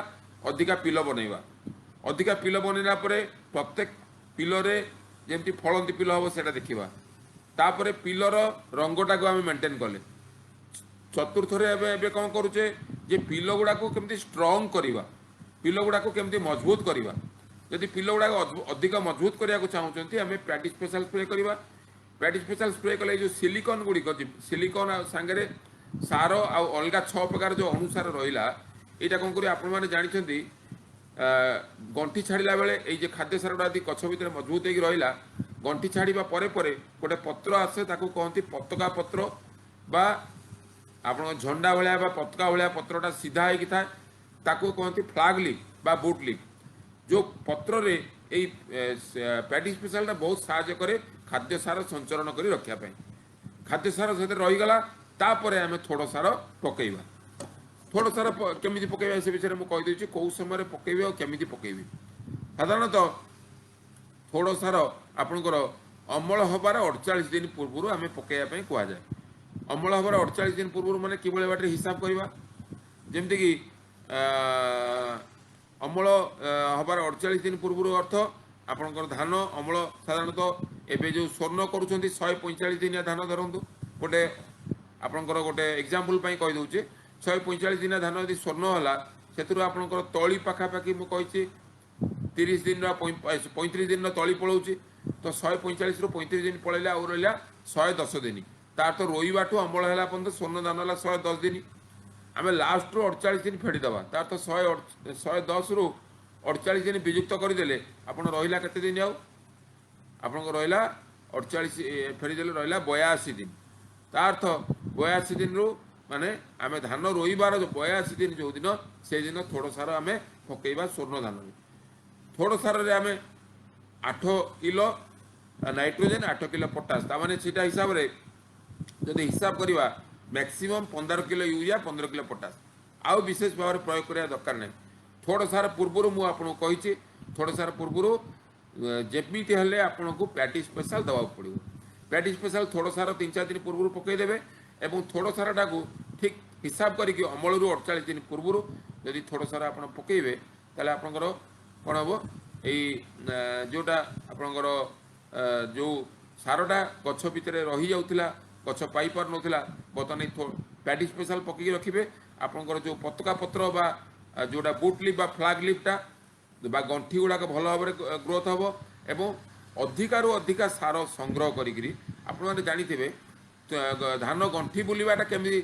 ଅଧିକା ପିଲ ବନେଇବା। ଅଧିକା ପିଲ ବନେଇଲା ପରେ ପ୍ରତ୍ୟେକ ପିଲରେ ଯେମିତି ଫଳନ୍ତି ପିଲ ହେବ ସେଇଟା ଦେଖିବା। ତାପରେ ପିଲର ରଙ୍ଗଟାକୁ ଆମେ ମେଣ୍ଟେନ୍ କଲେ। ଚତୁର୍ଥରେ ଏବେ ଏବେ କ'ଣ କରୁଛେ ଯେ ପିଲ ଗୁଡ଼ାକୁ କେମିତି ଷ୍ଟ୍ରଙ୍ଗ କରିବା, ପିଲ ଗୁଡ଼ାକୁ କେମିତି ମଜବୁତ କରିବା। ଯଦି ପିଲ ଗୁଡ଼ାକ ଅଧିକ ମଜବୁତ କରିବାକୁ ଚାହୁଁଛନ୍ତି ଆମେ ପ୍ୟାଡି ସ୍ପେଶାଲ ସ୍ପ୍ରେ କରିବା। ପ୍ୟାଡି ସ୍ପେଶାଲ ସ୍ପ୍ରେ କଲେ ଯେଉଁ ସିଲିକନ୍ ଗୁଡ଼ିକ, ସିଲିକନ୍ ସାଙ୍ଗରେ ସାର ଆଉ ଅଲଗା 6 ପ୍ରକାର ଯେଉଁ ଅନୁସାର ରହିଲା, ଏଇଟା କ'ଣ କରିବ ଆପଣମାନେ ଜାଣିଛନ୍ତି ଗଣ୍ଠି ଛାଡ଼ିଲା ବେଳେ ଏଇ ଯେ ଖାଦ୍ୟ ସାରଟା ଯଦି ଗଛ ଭିତରେ ମଜବୁତ ହେଇକି ରହିଲା, ଗଣ୍ଠି ଛାଡ଼ିବା ପରେ ପରେ ଗୋଟେ ପତ୍ର ଆସେ, ତାକୁ କହନ୍ତି ପତକା ପତ୍ର ବା ଆପଣଙ୍କ ଝଣ୍ଡା ଭଳିଆ ବା ପତକା ଭଳିଆ ପତ୍ରଟା ସିଧା ହେଇକି ଥାଏ, ତାକୁ କହନ୍ତି ଫ୍ଲାଗ ଲିଫ୍ ବା ବୁଟ୍ ଲିଫ୍। ଯେଉଁ ପତ୍ରରେ ଏଇ ପ୍ୟାଡି ସ୍ପେଶାଲଟା ବହୁତ ସାହାଯ୍ୟ କରେ ଖାଦ୍ୟ ସାର ସଞ୍ଚରଣ କରି ରଖିବା ପାଇଁ। ଖାଦ୍ୟ ସାର ସେଥିରେ ରହିଗଲା, ତାପରେ ଆମେ ଥୋଡ଼ ସାର ପକାଇବା। ଥୋଡ଼ ସାର କେମିତି ପକାଇବା ସେ ବିଷୟରେ ମୁଁ କହିଦେଉଛି, କେଉଁ ସମୟରେ ପକାଇବେ ଆଉ କେମିତି ପକାଇବେ। ସାଧାରଣତଃ ଥୋଡ଼ ସାର ଆପଣଙ୍କର ଅମଳ ହେବାର 48 ଦିନ ପୂର୍ବରୁ ଆମେ ପକାଇବା ପାଇଁ କୁହାଯାଏ। ଅମଳ ହେବାର 48 ଦିନ ପୂର୍ବରୁ ମାନେ କିଭଳି ବାଟରେ ହିସାବ କରିବା? ଯେମିତିକି ଅମଳ ହେବାର 48 ଦିନ ପୂର୍ବରୁ ଅର୍ଥ ଆପଣଙ୍କର ଧାନ ଅମଳ ସାଧାରଣତଃ ଏବେ ଯେଉଁ ସ୍ୱର୍ଣ୍ଣ କରୁଛନ୍ତି 145 ଦିନିଆ ଧାନ ଧରନ୍ତୁ, ଗୋଟେ ଆପଣଙ୍କର ଗୋଟେ ଏକ୍ଜାମ୍ପଲ୍ ପାଇଁ କହିଦେଉଛି। 145 ଦିନିଆ ଧାନ ଯଦି ସ୍ୱର୍ଣ୍ଣ ହେଲା, ସେଥିରୁ ଆପଣଙ୍କର ତଳି ପାଖାପାଖି ମୁଁ କହିଛି 30 ଦିନର 35 ଦିନର ତଳି ପଳାଉଛି, ତ 145ରୁ 35 ଦିନ ପଳେଇଲେ ଆଉ ରହିଲା 110 ଦିନ। ତାର ତ ରୋଇବାଠୁ ଅମଳ ହେଲା ପର୍ଯ୍ୟନ୍ତ ସ୍ୱର୍ଣ୍ଣ ଧାନ ହେଲା 110 ଦିନ। ଆମେ ଲାଷ୍ଟରୁ 48 ଦିନ ଫେଡ଼ିଦେବା, ତାର ତ 110ରୁ 48 ଦିନ ବିଯୁକ୍ତ କରିଦେଲେ ଆପଣ ରହିଲା କେତେ ଦିନ? ଆଉ ଆପଣଙ୍କ ରହିଲା 48 ଫେରିଦେଲେ ରହିଲା 82 ଦିନ। ତା ଅର୍ଥ 82 ଦିନରୁ ମାନେ ଆମେ ଧାନ ରୋଇବାର 82 ଦିନ ଯେଉଁଦିନ, ସେଇଦିନ ଥୋଡ଼ ସାର ଆମେ ପକାଇବା ସ୍ୱର୍ଣ୍ଣ ଧାନରେ। ଥୋଡ଼ ସାରରେ ଆମେ 8 କିଲୋ ନାଇଟ୍ରୋଜେନ୍, 8 କିଲୋ ପଟାସ, ତାମାନେ ସେଇଟା ହିସାବରେ ଯଦି ହିସାବ କରିବା maximum 15 kilo urea, 15 kilo potash. ଆଉ ବିଶେଷ ଭାବରେ ପ୍ରୟୋଗ କରିବା ଦରକାର ନାହିଁ। ଥୋଡ଼ ସାର ପୂର୍ବରୁ ମୁଁ ଆପଣଙ୍କୁ କହିଛି, ଥୋଡ଼ ସାର ପୂର୍ବରୁ ଯେମିତି ହେଲେ ଆପଣଙ୍କୁ ପ୍ୟାଡି ସ୍ପେଶାଲ ଦେବାକୁ ପଡ଼ିବ। ପ୍ୟାଡି ସ୍ପେଶାଲ ଥୋଡ଼ ସାର 3-4 ଦିନ ପୂର୍ବରୁ ପକାଇଦେବେ ଏବଂ ଥୋଡ଼ ସାରଟାକୁ ଠିକ୍ ହିସାବ କରିକି ଅମଳରୁ 48 ଦିନ ପୂର୍ବରୁ ଯଦି ଥୋଡ଼ ସାର ଆପଣ ପକାଇବେ, ତାହେଲେ ଆପଣଙ୍କର କ'ଣ ହେବ? ଏଇ ଯେଉଁଟା ଆପଣଙ୍କର ଯେଉଁ ସାରଟା ଗଛ ଭିତରେ ରହିଯାଉଥିଲା, ଗଛ ପାଇପାରୁନଥିଲା, ବର୍ତ୍ତମାନ ଏଇ ପ୍ୟାଡି ସ୍ପେଶାଲ ପକାଇକି ରଖିବେ। ଆପଣଙ୍କର ଯେଉଁ ପତକା ପତ୍ର ବା ଯେଉଁଟା ବୁଟ୍ ଲିଫ୍ ବା ଫ୍ଲାଗ ଲିଫ୍ଟା ବା ଗଣ୍ଠି ଗୁଡ଼ାକ ଭଲ ଭାବରେ ଗ୍ରୋଥ୍ ହେବ ଏବଂ ଅଧିକାରୁ ଅଧିକା ସାର ସଂଗ୍ରହ କରିକିରି ଆପଣମାନେ ଜାଣିଥିବେ ଧାନ ଗଣ୍ଠି ବୁଲିବାଟା କେମିତି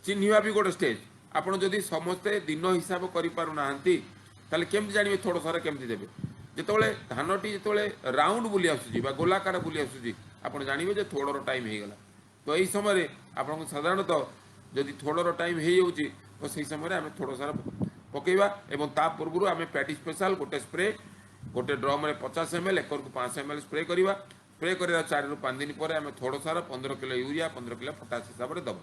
ଚିହ୍ନିବା ବି ଗୋଟେ ଷ୍ଟେଜ୍। ଆପଣ ଯଦି ସମସ୍ତେ ଦିନ ହିସାବ କରିପାରୁନାହାନ୍ତି, ତାହେଲେ କେମିତି ଜାଣିବେ ଥୋଡ଼ ସାର କେମିତି ଦେବେ? ଯେତେବେଳେ ଧାନଟି ଯେତେବେଳେ ରାଉଣ୍ଡ ବୁଲି ଆସୁଛି ବା ଗୋଲାକାର ବୁଲି ଆସୁଛି, ଆପଣ ଜାଣିବେ ଯେ ଥୋଡ଼ର ଟାଇମ୍ ହେଇଗଲା। ତ ଏହି ସମୟରେ ଆପଣଙ୍କୁ ସାଧାରଣତଃ जदि थोड़र टाइम हो जाऊँगी तो सही समय आम थोड़ सार पकेबा एवं ता पूर्व आम पैडी स्पेशल गोटे स्प्रे गोटे ड्रम रे 50 ml एक 5 ml स्प्रे करवा स्प्रे कर 4 ରୁ 5 दिन पर आम थोड़ सार 15 किलो यूरिया 15 किलो पोटास हिसाब से दब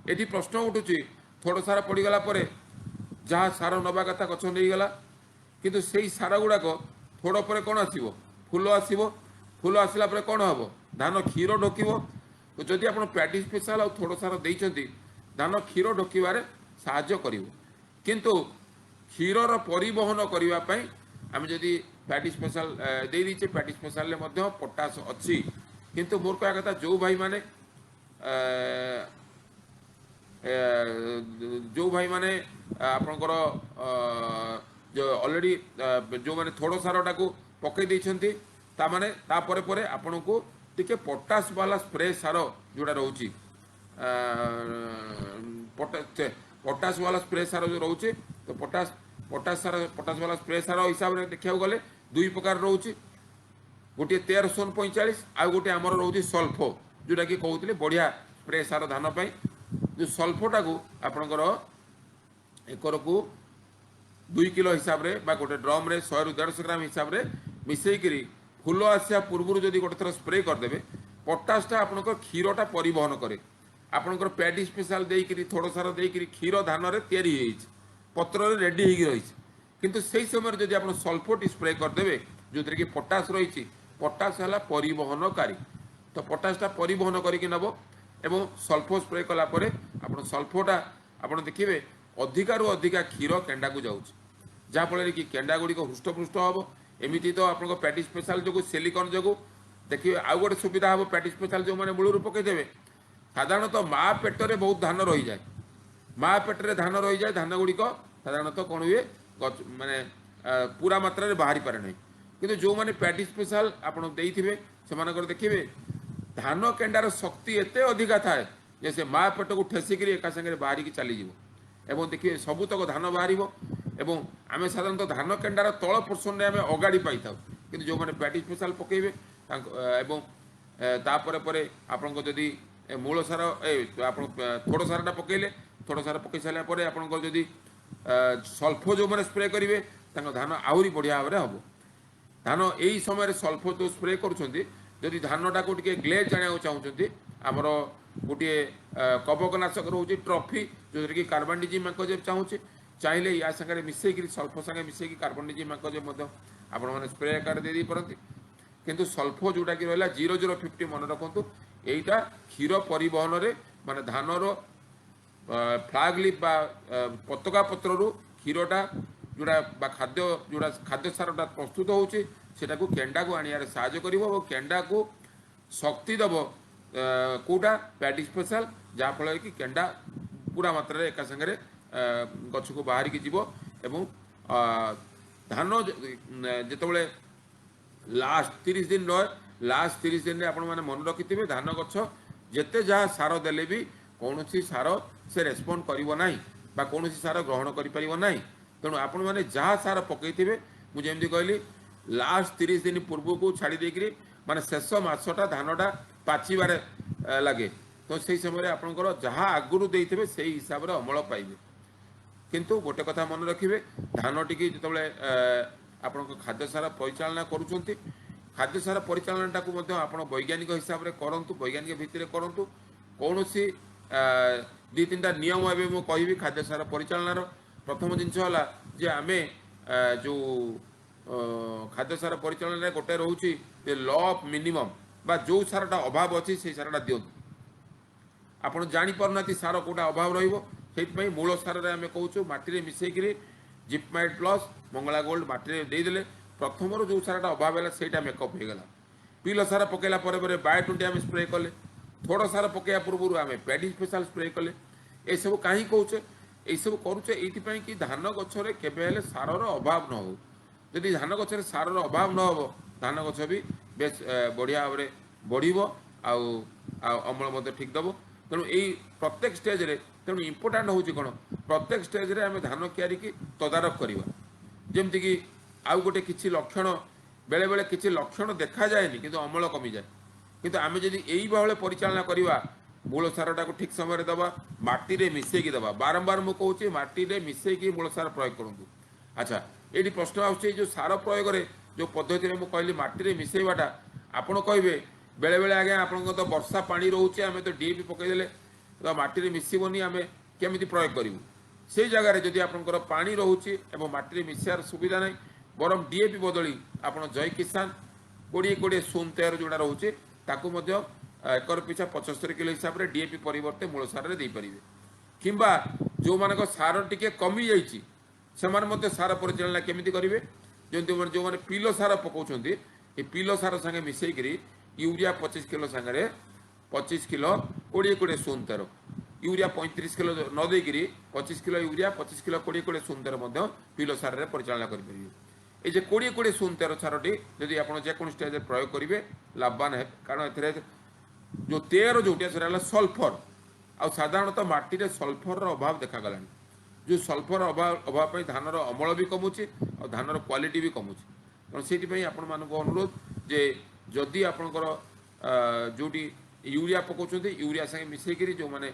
ये प्रश्न उठुची थोड़ सार पड़गला जहाँ सार नवा कथा गछ नहीं गला किंतु से सार गुड़ाक थोड़ पर कौन आसो फूल आसो फूल आसला कौन हम धान क्षीर ढोकिब तो जदि आप पैडी स्पेशल और थोड़ सार देते धान क्षीर ढोकबार साहाय्य कर किंतु क्षीरर परिवहन करने आम जदि पैडी स्पेशल दे दीचे पैडी स्पेशल पोटास अच्छी किंतु मोर कह कथा जो भाई माने जो भाई माने आपणकर जो ऑलरेडी जो माने थोड़ सारटा को पकई देछंती ता माने ता परे परे आपन को टिके पोटास वाला स्प्रे सार जोड़ा रोची पोटास वाला स्प्रे सार जो रोचे तो पोटास वाला स्प्रे सार हिसाब से देखा गले दुई प्रकार रोचे गोटे 1345 आउ गोटे आमर रोचे सल्फो जोटा कि कहते बढ़िया स्प्रे सार धान पाई जो सल्फोटा को आपणकर एकर को 2 किलो हिसाब रे बा गोटे ड्रम रे 100 ରୁ 150 ग्राम हिसाब रे मिसेकरी फूल आसिया पूर्व जदि गोटे थर स्प्रे करदेवे पोटासटा आपणकर क्षीरटा परिवहन करे आपणकर पैडी स्पेशल देकरी थोड़ सार देकरी क्षीर धान रे तैयारी होइछ पत्र रे रेडी होई रहिछ किंतु सेही समय जदि आपण सल्फोट स्प्रे करदेवे जोथरे कि पोटास रहिछि पोटास हला परिवहनकारी तो पोटासटा परिवहन करिक नबो एवं सल्फो स्प्रे कला परे आपण सल्फोटा आपण देखिबे अधिकारु अधिका क्षीर केंडा को जाउछ जहाँफल कि केंडा गुड़िक हृष्टपृष्ट हम एमती तो आप पैडी स्पेशल जो सिलिकन जो देखिए आउ गोटे सुविधा हम पैडी स्पेशल जो मैंने मूलर पकईदेवे साधारणतः माँ पेटर बहुत धान रही जाए माँ पेटर धान रही जाए धान गुड़िक साधारणतः कौन हुए माने पूरा मात्रा बाहरी पारे ना कि जो मैंने पैडी स्पेशल आप से देखिए धान केंडार शक्ति एते अधिका थाए जे से माँ पेट को ठेसिक एका सागर बाहर की चलीज एवं देखिए सबुतक धान बाहर एवं आम साधारणतः धान केंडार तल पोर्सन में आम अगाड़ी पाई था कि जो मैंने पैडी स्पेशल पकेबे एवं तापर पर आपन जदि मूल सार थोड़ सारटा पकेले थोड़ सार पकई सारापर आपंकर जदि सल्फो जो मैंने स्प्रे करेंगे धान आहरी बढ़िया भाव में हम धान यही समय सल्फो जो स्प्रे करुँच धानटा को ग्लेज आने चाहते आमर गोटे कवकनाशक रोचे ट्रफी जो कि कार्बानिजिम मैंकोजेब चाहूँचे चाहिए या सागर मिसेक सल्फो सागे मिसेक कार्बनिजिम मैंकोजेब आपण मैंने स्प्रे आकार दे पारती किंतु सल्फो जोटा कि रहा 0050 मन रखु यहीटा क्षीर परिवहन रे माने धानर फ्लाग लिप बा पतका पत्रु क्षीरटा जोड़ा खाद्य जोड़ा खाद्य सारटा प्रस्तुत होची सेटा को केंडा को आनियार साहाय्य करिवो और केंडा को शक्ति दब कोटा पैडी स्पेशल जहाँ फल कि केंडा पूरा मात्रा एका संगे गछ को बाहर की जीव एवं धान जितेबाला लास्ट 30 दिन रहे लास्ट 30 दिन आप मन रखिथे धान गछ जिते जहाँ सार देले भी कौन सार से रेस्पॉन्ड करिवो नाही बा कौन सार ग्रहण करिपरिवो नाही तेणु आपण मैंने जहाँ सार पकईथे मुझे कहली लास्ट 30 दिन पूर्व को छाड़ी देकरी माने शेष मासटा धानटा पाचिबार लगे तो से समय आपंकर जहाँ आगुरी देते से हिसाब से अमल पाइबे किंतु गोटे कथा मन रखिए धान टी जो आप खाद्य सार परिचालना करुँच खाद्य सार परिचालनाटा को आप वैज्ञानिक हिसाब से करूँ वैज्ञानिक भित्ति करूँ कौन सी 2-3टा नियम एवं मुझे कहि खाद्य सार परिचालनार प्रथम जिनस जे आम जो खाद्य सार परिचालन गोटे रोचे ल ऑफ मिनिमम बा जो सारटा अभाव अच्छी से सारटा दिंतु आपड़ जापारना सार कौटा अभाव रही मूल सारे आम कहूँ मटी मिसेक जिपमाइट प्लस मंगला गोल्ड मटी देदेले प्रथम जो सारटा अभाव है सहीटा मेकअप हो गला पिल सार पकड़ा बायो20 आम स्प्रे कले थोड़ा सार पकड़ा पूर्व आम पैडी स्पेशल स्प्रे कले ये सब कहीं कौचे ये सब करुचे ये कि धान गचरे केबे सारर अभाव न हो जदि धान गचरे सारर अभाव न हो धान गछ भी बेस बढ़िया भाव में बढ़ अमल ठीक दब तेणु यही प्रत्येक स्टेज रे तेणु इंपोर्टाट हूँ कौन प्रत्येक स्टेज रे आम धान क्यारी की तदारख करवा जमती कि आउ गोटे किसी लक्षण बेले बेले किसी लक्षण देखा जाए कि अमल कमी जाए किंतु आम जदि यही भाव परिचालना करवा ମୂଳ ସାରଟାକୁ ଠିକ୍ ସମୟରେ ଦେବା, ମାଟିରେ ମିଶେଇକି ଦେବା। ବାରମ୍ବାର ମୁଁ କହୁଛି ମାଟିରେ ମିଶେଇକି ମୂଳ ସାର ପ୍ରୟୋଗ କରନ୍ତୁ। ଆଚ୍ଛା, ଏଇଠି ପ୍ରଶ୍ନ ଆସୁଛି ଯେଉଁ ସାର ପ୍ରୟୋଗରେ ଯେଉଁ ପଦ୍ଧତିରେ ମୁଁ କହିଲି ମାଟିରେ ମିଶେଇବାଟା, ଆପଣ କହିବେ ବେଳେବେଳେ ଆଜ୍ଞା ଆପଣଙ୍କ ତ ବର୍ଷା ପାଣି ରହୁଛି, ଆମେ ତ ଡିଏପି ପକାଇଦେଲେ ତ ମାଟିରେ ମିଶିବନି, ଆମେ କେମିତି ପ୍ରୟୋଗ କରିବୁ? ସେଇ ଜାଗାରେ ଯଦି ଆପଣଙ୍କର ପାଣି ରହୁଛି ଏବଂ ମାଟିରେ ମିଶିବାର ସୁବିଧା ନାହିଁ, ବରଂ ଡିଏପି ବଦଳି ଆପଣ ଜୟ କିଷାନ 20-20-13 ଯେଉଁଟା ରହୁଛି ତାକୁ ମଧ୍ୟ ଏକର ପିଛା 75 କିଲୋ ହିସାବରେ ଡିଏପି ପରିବର୍ତ୍ତେ ମୂଳ ସାରରେ ଦେଇପାରିବେ। କିମ୍ବା ଯେଉଁମାନଙ୍କ ସାର ଟିକେ କମିଯାଇଛି ସେମାନେ ମଧ୍ୟ ସାର ପରିଚାଳନା କେମିତି କରିବେ? ଯେମିତି ଯେଉଁମାନେ ପିଲ ସାର ପକାଉଛନ୍ତି, ଏ ପିଲ ସାର ସାଙ୍ଗେ ମିଶେଇକିରି ୟୁରିଆ 25 କିଲୋ ସାଙ୍ଗରେ 25 କିଲୋ 20-20-13, ୟୁରିଆ 35 କିଲୋ ନ ଦେଇକିରି 25 କିଲୋ ୟୁରିଆ 25 କିଲୋ 20-20-13 ମଧ୍ୟ ପିଲ ସାରରେ ପରିଚାଳନା କରିପାରିବେ। এই যে 20-20-13 ସାରଟି ଯଦି ଆପଣ ଯେକୌଣସି ଷ୍ଟେଜ୍ରେ ପ୍ରୟୋଗ କରିବେ ଲାଭବାନ ହେବେ, କାରଣ ଏଥିରେ ଯେଉଁ 13 ଯେଉଁଟା ସେଟା ହେଲା ସଲଫର, ଆଉ ସାଧାରଣତଃ ମାଟିରେ ସଲଫରର ଅଭାବ ଦେଖାଗଲାଣି। ଯେଉଁ ସଲଫର ଅଭାବ ପାଇଁ ଧାନର ଅମଳ ବି କମୁଛି ଆଉ ଧାନର କ୍ୱାଲିଟି ବି କମୁଛି। ତେଣୁ ସେଇଥିପାଇଁ ଆପଣମାନଙ୍କୁ ଅନୁରୋଧ ଯେ ଯଦି ଆପଣଙ୍କର ଯେଉଁଠି ୟୁରିଆ ପକାଉଛନ୍ତି ୟୁରିଆ ସାଙ୍ଗେ ମିଶେଇକିରି ଯେଉଁମାନେ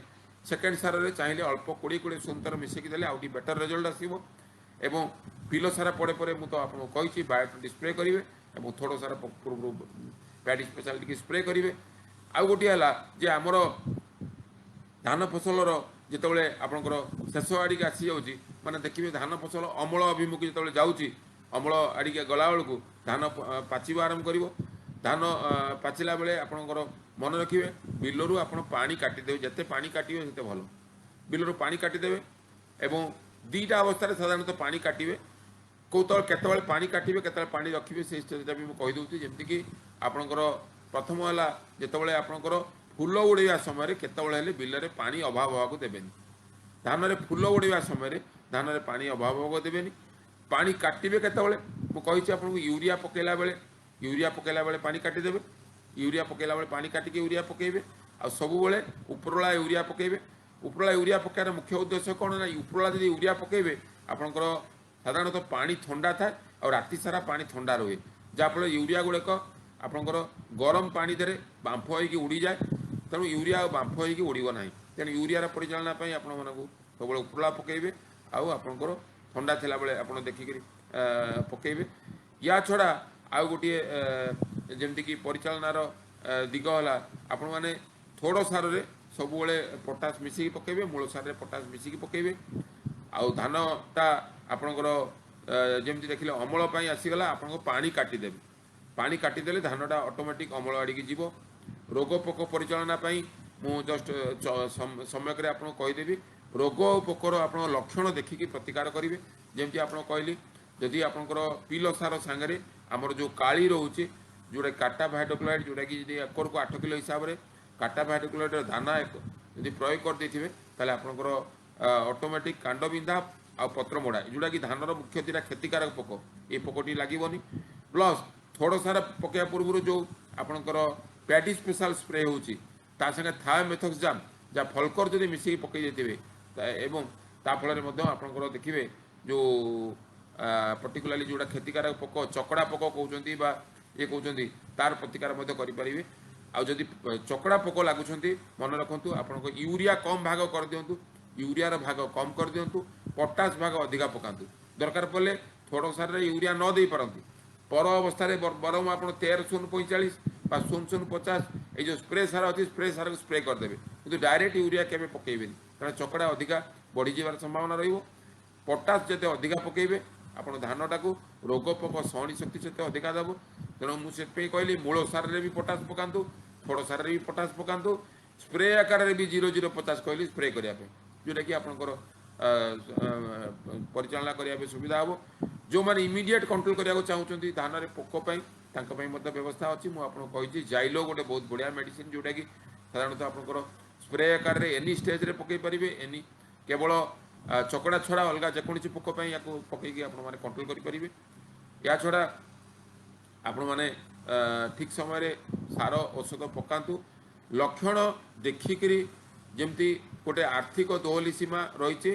ସେକେଣ୍ଡ ସାରରେ ଚାହିଁଲେ ଅଳ୍ପ 20-20-13 ମିଶେଇକି ଦେଲେ ଆଉ ଟିକେ ବେଟର ରେଜଲ୍ଟ ଆସିବ। ଏବଂ ପିଲ ସାର ପରେ ମୁଁ ତ ଆପଣଙ୍କୁ କହିଛି ବାୟୋଟି ସ୍ପ୍ରେ କରିବେ ଏବଂ ଥୋଡ଼ ସାର ପୂର୍ବରୁ ପ୍ୟାଡି ସ୍ପେଶାଲ ଟିକେ ସ୍ପ୍ରେ କରିବେ। ଆଉ ଗୋଟିଏ ହେଲା ଯେ ଆମର ଧାନ ଫସଲର ଯେତେବେଳେ ଆପଣଙ୍କର ଶେଷ ଆଡ଼ିକି ଆସିଯାଉଛି, ମାନେ ଦେଖିବେ ଧାନ ଫସଲ ଅମଳ ଅଭିମୁଖୀ ଯେତେବେଳେ ଯାଉଛି, ଅମଳ ଆଡ଼ିକି ଗଲାବେଳକୁ ଧାନ ପାଚିବା ଆରମ୍ଭ କରିବ। ଧାନ ପାଚିଲା ବେଳେ ଆପଣଙ୍କର ମନେ ରଖିବେ ବିଲରୁ ଆପଣ ପାଣି କାଟିଦେବେ, ଯେତେ ପାଣି କାଟିବେ ସେତେ ଭଲ। ବିଲରୁ ପାଣି କାଟିଦେବେ ଏବଂ ଦୁଇଟା ଅବସ୍ଥାରେ ସାଧାରଣତଃ ପାଣି କାଟିବେ। କେତେବେଳେ ପାଣି କାଟିବେ କେତେବେଳେ ପାଣି ରଖିବେ ସେଇ ଷ୍ଟେଜ୍ଟା ବି ମୁଁ କହିଦେଉଛି। ଯେମିତିକି ଆପଣଙ୍କର ପ୍ରଥମ ହେଲା ଯେତେବେଳେ ଆପଣଙ୍କର ଫୁଲ ଉଡ଼େଇବା ସମୟରେ କେତେବେଳେ ହେଲେ ବିଲରେ ପାଣି ଅଭାବ ହେବାକୁ ଦେବେନି। ଧାନରେ ଫୁଲ ଉଡ଼େଇବା ସମୟରେ ଧାନରେ ପାଣି ଅଭାବ ହେବାକୁ ଦେବେନି। ପାଣି କାଟିବେ କେତେବେଳେ ମୁଁ କହିଛି ଆପଣଙ୍କୁ, ୟୁରିଆ ପକାଇଲା ବେଳେ ପାଣି କାଟିଦେବେ, ୟୁରିଆ ପକାଇଲା ବେଳେ ପାଣି କାଟିକି ୟୁରିଆ ପକାଇବେ। ଆଉ ସବୁବେଳେ ଉପରଳା ୟୁରିଆ ପକାଇବେ। ଉପରଳା ୟୁରିଆ ପକାଇବାର ମୁଖ୍ୟ ଉଦ୍ଦେଶ୍ୟ କ'ଣ ନା, ଉପରଳା ଯଦି ୟୁରିଆ ପକାଇବେ ଆପଣଙ୍କର ସାଧାରଣତଃ ପାଣି ଥଣ୍ଡା ଥାଏ ଆଉ ରାତି ସାରା ପାଣି ଥଣ୍ଡା ରୁହେ, ଯାହାଫଳରେ ୟୁରିଆ ଗୁଡ଼ିକ ଆପଣଙ୍କର ଗରମ ପାଣି ଦେହରେ ବାମ୍ଫ ହୋଇକି ଉଡ଼ିଯାଏ। ତେଣୁ ୟୁରିଆ ଆଉ ବାମ୍ଫ ହୋଇକି ଉଡ଼ିବ ନାହିଁ। ତେଣୁ ୟୁରିଆର ପରିଚାଳନା ପାଇଁ ଆପଣମାନଙ୍କୁ ସବୁବେଳେ ଉପରଳା ପକାଇବେ ଆଉ ଆପଣଙ୍କର ଥଣ୍ଡା ଥିଲାବେଳେ ଆପଣ ଦେଖିକରି ପକାଇବେ। ୟା ଛଡ଼ା ଆଉ ଗୋଟିଏ ଯେମିତିକି ପରିଚାଳନାର ଦିଗ ହେଲା ଆପଣମାନେ ଥୋଡ଼ ସାରରେ ସବୁବେଳେ ପଟାସ ମିଶିକି ପକାଇବେ, ମୂଳ ସାରରେ ପଟାସ ମିଶିକି ପକାଇବେ। ଆଉ ଧାନଟା ଆପଣଙ୍କର ଯେମିତି ଦେଖିଲେ ଅମଳ ପାଇଁ ଆସିଗଲା, ଆପଣଙ୍କ ପାଣି କାଟିଦେବେ। ପାଣି କାଟିଦେଲେ ଧାନଟା ଅଟୋମେଟିକ୍ ଅମଳ ଆଡ଼ିକି ଯିବ। ରୋଗ ପୋକ ପରିଚାଳନା ପାଇଁ ମୁଁ ଜଷ୍ଟ ସମ୍ୟକରେ ଆପଣଙ୍କୁ କହିଦେବି। ରୋଗ ଓ ପୋକର ଆପଣ ଲକ୍ଷଣ ଦେଖିକି ପ୍ରତିକାର କରିବେ। ଯେମିତି ଆପଣ କହିଲି, ଯଦି ଆପଣଙ୍କର ପିଲ ସାର ସାଙ୍ଗରେ ଆମର ଯେଉଁ କାଳି ରହୁଛି, ଯେଉଁଟା କାଟା ଭାଇଡୋକ୍ଲୋରାଇଡ଼, ଯେଉଁଟାକି ଯଦି ଏକରକୁ 8 କିଲୋ ହିସାବରେ କାଟା ଭାଇଡୋକ୍ଲୋରାଇଡ଼ର ଦାନା ଯଦି ପ୍ରୟୋଗ କରିଦେଇଥିବେ ତାହେଲେ ଆପଣଙ୍କର ଅଟୋମେଟିକ୍ କାଣ୍ଡ ବିନ୍ଧା ଆଉ ପତ୍ର ମୋଡ଼ା, ଯେଉଁଟାକି ଧାନର ମୁଖ୍ୟ ଦୁଇଟା କ୍ଷତିକାରକ ପୋକ, ଏ ପୋକଟି ଲାଗିବନି। ପ୍ଲସ୍ ଥୋଡ଼ ସାର ପକାଇବା ପୂର୍ବରୁ ଯେଉଁ ଆପଣଙ୍କର ପ୍ୟାଡି ସ୍ପେଶାଲ ସ୍ପ୍ରେ ହେଉଛି ତା ସାଙ୍ଗେ ଥାୟୋମେଥକ୍ସାମ୍ ଯାହା ଫଲକର ଯଦି ମିଶିକି ପକାଇ ଦେଇଥିବେ ଏବଂ ତା ଫଳରେ ମଧ୍ୟ ଆପଣଙ୍କର ଦେଖିବେ ଯେଉଁ ପର୍ଟିକୁଲାରଲି ଯେଉଁଟା କ୍ଷତିକାରକ ପୋକ ଚକଡ଼ା ପୋକ କହୁଛନ୍ତି ବା ଇଏ କହୁଛନ୍ତି ତାର ପ୍ରତିକାର ମଧ୍ୟ କରିପାରିବେ। ଆଉ ଯଦି ଚକଡ଼ା ପୋକ ଲାଗୁଛନ୍ତି ମନେ ରଖନ୍ତୁ ଆପଣଙ୍କ ୟୁରିଆ କମ୍ ଭାଗ କରିଦିଅନ୍ତୁ, ୟୁରିଆର ଭାଗ କମ୍ କରିଦିଅନ୍ତୁ, ପଟାସ ଭାଗ ଅଧିକା ପକାନ୍ତୁ। ଦରକାର ପଡ଼ିଲେ ଥୋଡ଼ ସାରରେ ୟୁରିଆ ନ ଦେଇପାରନ୍ତି, ପର ଅବସ୍ଥାରେ ବରଂ ଆପଣ 13-0-45 ବା 0-0-50 ଏଇ ଯେଉଁ ସ୍ପ୍ରେ ସାର ଅଛି ସ୍ପ୍ରେ ସାରକୁ ସ୍ପ୍ରେ କରିଦେବେ, କିନ୍ତୁ ଡାଇରେକ୍ଟ ୟୁରିଆ କେବେ ପକାଇବେନି, କାରଣ ଚକଡ଼ା ଅଧିକା ବଢ଼ିଯିବାର ସମ୍ଭାବନା ରହିବ। ପଟାସ ଯେତେ ଅଧିକା ପକାଇବେ ଆପଣ ଧାନଟାକୁ ରୋଗ ପୋକ ସହଣୀ ଶକ୍ତି ସେତେ ଅଧିକା ଦେବ। ତେଣୁ ମୁଁ ସେଥିପାଇଁ କହିଲି ମୂଳ ସାରରେ ବି ପଟାସ ପକାନ୍ତୁ, ଥୋଡ଼ ସାରରେ ବି ପଟାସ ପକାନ୍ତୁ, ସ୍ପ୍ରେ ଆକାରରେ ବି 0-0-50 କହିଲି ସ୍ପ୍ରେ କରିବା ପାଇଁ, ଯେଉଁଟାକି ଆପଣଙ୍କର ପରିଚାଳନା କରିବା ପାଇଁ ସୁବିଧା ହେବ। ଯେଉଁମାନେ ଇମିଡ଼ିଏଟ୍ କଣ୍ଟ୍ରୋଲ କରିବାକୁ ଚାହୁଁଛନ୍ତି ଧାନରେ ପୋକ ପାଇଁ ତାଙ୍କ ପାଇଁ ମଧ୍ୟ ବ୍ୟବସ୍ଥା ଅଛି। ମୁଁ ଆପଣଙ୍କୁ କହିଛି ଜାଇଲୋ ଗୋଟେ ବହୁତ ବଢ଼ିଆ ମେଡ଼ିସିନ୍, ଯେଉଁଟାକି ସାଧାରଣତଃ ଆପଣଙ୍କର ସ୍ପ୍ରେ ଆକାରରେ ଏନି ଷ୍ଟେଜ୍ରେ ପକାଇ ପାରିବେ, କେବଳ ଚକଡ଼ା ଛଡ଼ା ଅଲଗା ଯେକୌଣସି ପୋକ ପାଇଁ ୟାକୁ ପକାଇକି ଆପଣମାନେ କଣ୍ଟ୍ରୋଲ କରିପାରିବେ। ଏହା ଛଡ଼ା ଆପଣମାନେ ଠିକ୍ ସମୟରେ ସାର ଔଷଧ ପକାନ୍ତୁ। ଲକ୍ଷଣ ଦେଖିକିରି, ଯେମିତି ଗୋଟେ ଆର୍ଥିକ ଦୋହଲି ସୀମା ରହିଛି,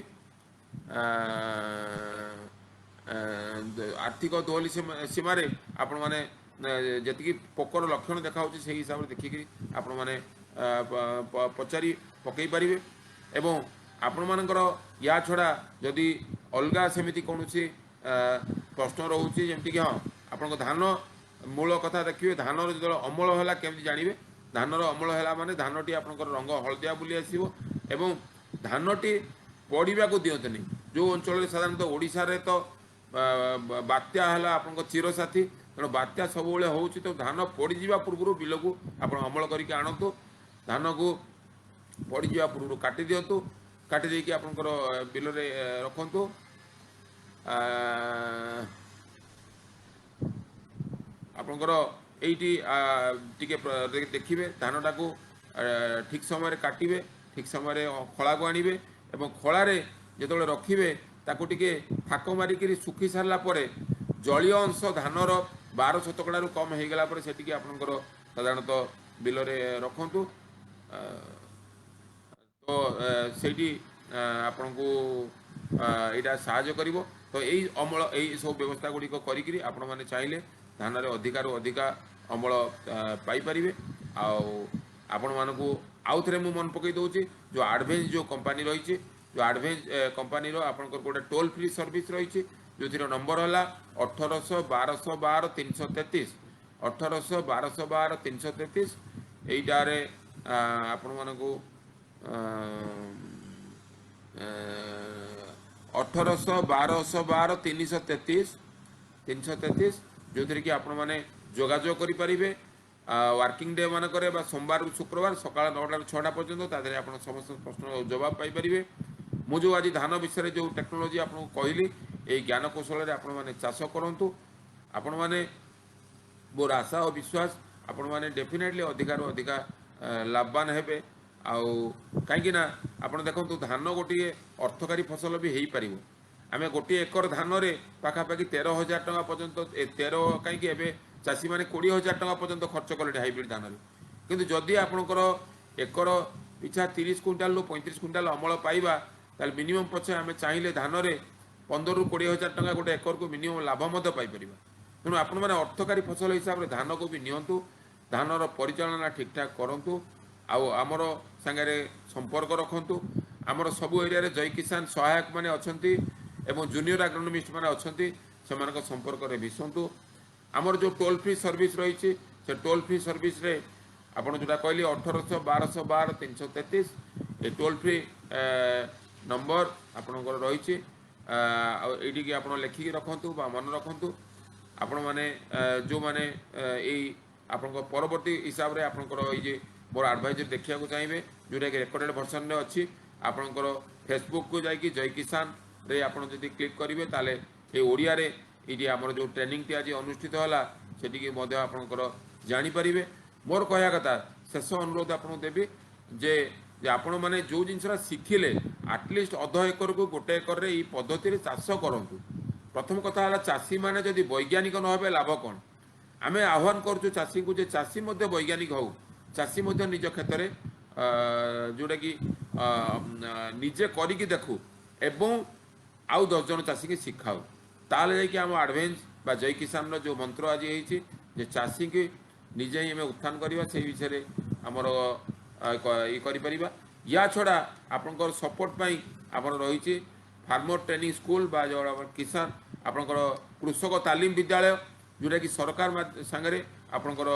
ଆର୍ଥିକ ଦୋହଲି ସୀମାରେ ଆପଣମାନେ ଯେତିକି ପୋକର ଲକ୍ଷଣ ଦେଖାହେଉଛି ସେଇ ହିସାବରେ ଦେଖିକିରି ଆପଣମାନେ ପଚାରି ପକାଇ ପାରିବେ। ଏବଂ ଆପଣମାନଙ୍କର ୟା ଛଡ଼ା ଯଦି ଅଲଗା ସେମିତି କୌଣସି ପ୍ରଶ୍ନ ରହୁଛି, ଯେମିତିକି ହଁ ଆପଣଙ୍କ ଧାନ ମୂଳ କଥା ଦେଖିବେ, ଧାନର ଯେତେବେଳେ ଅମଳ ହେଲା କେମିତି ଜାଣିବେ? ଧାନର ଅମଳ ହେଲା ମାନେ ଧାନଟି ଆପଣଙ୍କର ରଙ୍ଗ ହଳଦିଆ ବୁଲି ଆସିବ ଏବଂ ଧାନଟି ପଡ଼ିବାକୁ ଦିଅନ୍ତୁନି। ଯେଉଁ ଅଞ୍ଚଳରେ ସାଧାରଣତଃ ଓଡ଼ିଶାରେ ତ ବାତ୍ୟା ହେଲା ଆପଣଙ୍କ ଚିରସାଥୀ, ତେଣୁ ବାତ୍ୟା ସବୁବେଳେ ହେଉଛି, ତ ଧାନ ପଡ଼ିଯିବା ପୂର୍ବରୁ ବିଲକୁ ଆପଣ ଅମଳ କରିକି ଆଣନ୍ତୁ। ଧାନକୁ ପଡ଼ିଯିବା ପୂର୍ବରୁ କାଟି ଦିଅନ୍ତୁ, କାଟି ଦେଇକି ଆପଣଙ୍କର ବିଲରେ ରଖନ୍ତୁ। ଆପଣଙ୍କର ଏଇଠି ଟିକେ ଦେଖିବେ ଧାନଟାକୁ ଠିକ୍ ସମୟରେ କାଟିବେ, ଠିକ୍ ସମୟରେ ଖଳାକୁ ଆଣିବେ ଏବଂ ଖଳାରେ ଯେତେବେଳେ ରଖିବେ ତାକୁ ଟିକେ ଥାକ ମାରିକିରି ଶୁଖି ସାରିଲା ପରେ ଜଳୀୟ ଅଂଶ ଧାନର 12% କମ୍ ହେଇଗଲା ପରେ ସେଠିକି ଆପଣଙ୍କର ସାଧାରଣତଃ ବିଲରେ ରଖନ୍ତୁ। ତ ସେଇଠି ଆପଣଙ୍କୁ ଏଇଟା ସାହାଯ୍ୟ କରିବ। ତ ଏଇ ଅମଳ ଏଇ ସବୁ ବ୍ୟବସ୍ଥା ଗୁଡ଼ିକ କରିକିରି ଆପଣମାନେ ଚାହିଁଲେ ଧାନରେ ଅଧିକାରୁ ଅଧିକା ଅମଳ ପାଇପାରିବେ। ଆଉ ଆପଣମାନଙ୍କୁ ଆଉ ଥରେ ମୁଁ ମନେ ପକାଇ ଦେଉଛି, ଯେଉଁ ଆଡ଼ଭେନ୍ସ ଯେଉଁ କମ୍ପାନୀ ରହିଛି, ଯେଉଁ ଆଡ଼ଭେନ୍ସ କମ୍ପାନୀର ଆପଣଙ୍କର ଗୋଟେ ଟୋଲ୍ ଫ୍ରି ସର୍ଭିସ୍ ରହିଛି, ଯେଉଁଥିର ନମ୍ବର ହେଲା 1800 1212 333, 1800 1212 333। ଏଇଟାରେ ଆପଣମାନଙ୍କୁ 1800 1212 333, ଯେଉଁଥିରେ କି ଆପଣମାନେ ଯୋଗାଯୋଗ କରିପାରିବେ ୱାର୍କିଂ ଡେ ମାନଙ୍କରେ ବା ସୋମବାରରୁ ଶୁକ୍ରବାର ସକାଳ 9ଟାରୁ 6ଟା ପର୍ଯ୍ୟନ୍ତ। ତା ଦେହରେ ଆପଣ ସମସ୍ତ ପ୍ରଶ୍ନର ଜବାବ ପାଇପାରିବେ। ମୁଁ ଯେଉଁ ଆଜି ଧାନ ବିଷୟରେ ଯେଉଁ ଟେକ୍ନୋଲୋଜି ଆପଣଙ୍କୁ କହିଲି, ଏଇ ଜ୍ଞାନ କୌଶଳରେ ଆପଣମାନେ ଚାଷ କରନ୍ତୁ। ଆପଣମାନେ ମୋର ଆଶା ଓ ବିଶ୍ୱାସ ଆପଣମାନେ ଡେଫିନେଟଲି ଅଧିକାରୁ ଅଧିକା ଲାଭବାନ ହେବେ। ଆଉ କାହିଁକି ନା ଆପଣ ଦେଖନ୍ତୁ ଧାନ ଗୋଟିଏ ଅର୍ଥକାରୀ ଫସଲ ବି ହେଇପାରିବ। ଆମେ ଗୋଟିଏ ଏକର ଧାନରେ ପାଖାପାଖି 13,000 ଟଙ୍କା ପର୍ଯ୍ୟନ୍ତ, 13 କାହିଁକି ଏବେ ଚାଷୀମାନେ 20,000 ଟଙ୍କା ପର୍ଯ୍ୟନ୍ତ ଖର୍ଚ୍ଚ କଲେଣି ହାଇବ୍ରିଡ୍ ଧାନରେ। କିନ୍ତୁ ଯଦି ଆପଣଙ୍କର ଏକର ପିଛା 30 କୁଇଣ୍ଟାଲରୁ 35 କୁଇଣ୍ଟାଲ ଅମଳ ପାଇବା, ତାହେଲେ ମିନିମମ୍ ପଛେ ଆମେ ଚାହିଁଲେ ଧାନରେ 15ରୁ 20,000 ଟଙ୍କା ଗୋଟେ ଏକରକୁ ମିନିମମ୍ ଲାଭ ମଧ୍ୟ ପାଇପାରିବା। ତେଣୁ ଆପଣମାନେ ଅର୍ଥକାରୀ ଫସଲ ହିସାବରେ ଧାନକୁ ବି ନିଅନ୍ତୁ, ଧାନର ପରିଚାଳନା ଠିକ୍ଠାକ୍ କରନ୍ତୁ, ଆଉ ଆମର ସାଙ୍ଗରେ ସମ୍ପର୍କ ରଖନ୍ତୁ। ଆମର ସବୁ ଏରିଆରେ ଜୟ କିଷାନ ସହାୟକ ମାନେ ଅଛନ୍ତି ଏବଂ ଜୁନିୟର ଆଗ୍ରୋନମିଷ୍ଟ ମାନେ ଅଛନ୍ତି, ସେମାନଙ୍କ ସମ୍ପର୍କରେ ମିଶନ୍ତୁ। ଆମର ଯେଉଁ ଟୋଲ୍ ଫ୍ରି ସର୍ଭିସ୍ ରହିଛି, ସେ ଟୋଲ୍ ଫ୍ରି ସର୍ଭିସ୍ରେ ଆପଣ ଯେଉଁଟା କହିଲି 1800 1212 333, ଏ ଟୋଲ୍ ଫ୍ରି ନମ୍ବର ଆପଣଙ୍କର ରହିଛି। ଆଉ ଏଇଠିକି ଆପଣ ଲେଖିକି ରଖନ୍ତୁ ବା ମନେ ରଖନ୍ତୁ। ଆପଣମାନେ ଯେଉଁମାନେ ଏଇ ଆପଣଙ୍କ ପରବର୍ତ୍ତୀ ହିସାବରେ ଆପଣଙ୍କର ଏଇ ଯେ ମୋର ଆଡ଼ଭାଇଜର ଦେଖିବାକୁ ଚାହିଁବେ, ଯେଉଁଟାକି ରେକର୍ଡ଼େଡ଼ ଭର୍ସନରେ ଅଛି, ଆପଣଙ୍କର ଫେସବୁକ୍କୁ ଯାଇକି ଜୟ କିଷାନରେ ଆପଣ ଯଦି କ୍ଲିକ୍ କରିବେ, ତାହେଲେ ଏ ଓଡ଼ିଆରେ ଏଇଠି ଆମର ଯେଉଁ ଟ୍ରେନିଂଟି ଆଜି ଅନୁଷ୍ଠିତ ହେଲା ସେଠିକି ମଧ୍ୟ ଆପଣଙ୍କର ଜାଣିପାରିବେ। ମୋର କହିବା କଥା, ଶେଷ ଅନୁରୋଧ ଆପଣଙ୍କୁ ଦେବି ଯେ ଆପଣମାନେ ଯେଉଁ ଜିନିଷଟା ଶିଖିଲେ ଆଟଲିଷ୍ଟ ଅଧ ଏକରକୁ ଗୋଟେ ଏକରରେ ଏଇ ପଦ୍ଧତିରେ ଚାଷ କରନ୍ତୁ। ପ୍ରଥମ କଥା ହେଲା, ଚାଷୀମାନେ ଯଦି ବୈଜ୍ଞାନିକ ନ ହେବେ ଲାଭ କ'ଣ? ଆମେ ଆହ୍ୱାନ କରୁଛୁ ଚାଷୀଙ୍କୁ ଯେ ଚାଷୀ ମଧ୍ୟ ବୈଜ୍ଞାନିକ ହେଉ, ଚାଷୀ ମଧ୍ୟ ନିଜ କ୍ଷେତ୍ରରେ ଯେଉଁଟାକି ନିଜେ କରିକି ଦେଖୁ ଏବଂ ଆଉ 10 ଜଣ ଚାଷୀକି ଶିଖାଉ। ତାହେଲେ ଯାଇକି ଆମ ଆଡ଼ଭେନ୍ସ ବା ଜୟ କିଷାନର ଯେଉଁ ମନ୍ତ୍ର ଆଜି ହେଇଛି ଯେ ଚାଷୀକି ନିଜେ ହିଁ ଆମେ ଉତ୍ଥାନ କରିବା, ସେଇ ବିଷୟରେ ଆମର ଇଏ କରିପାରିବା। ୟା ଛଡ଼ା ଆପଣଙ୍କର ସପୋର୍ଟ ପାଇଁ ଆମର ରହିଛି ଫାର୍ମର ଟ୍ରେନିଂ ସ୍କୁଲ ବା ଯେଉଁ ଆମର କିଷାନ ଆପଣଙ୍କର କୃଷକ ତାଲିମ ବିଦ୍ୟାଳୟ, ଯେଉଁଟାକି ସରକାର ସାଙ୍ଗରେ ଆପଣଙ୍କର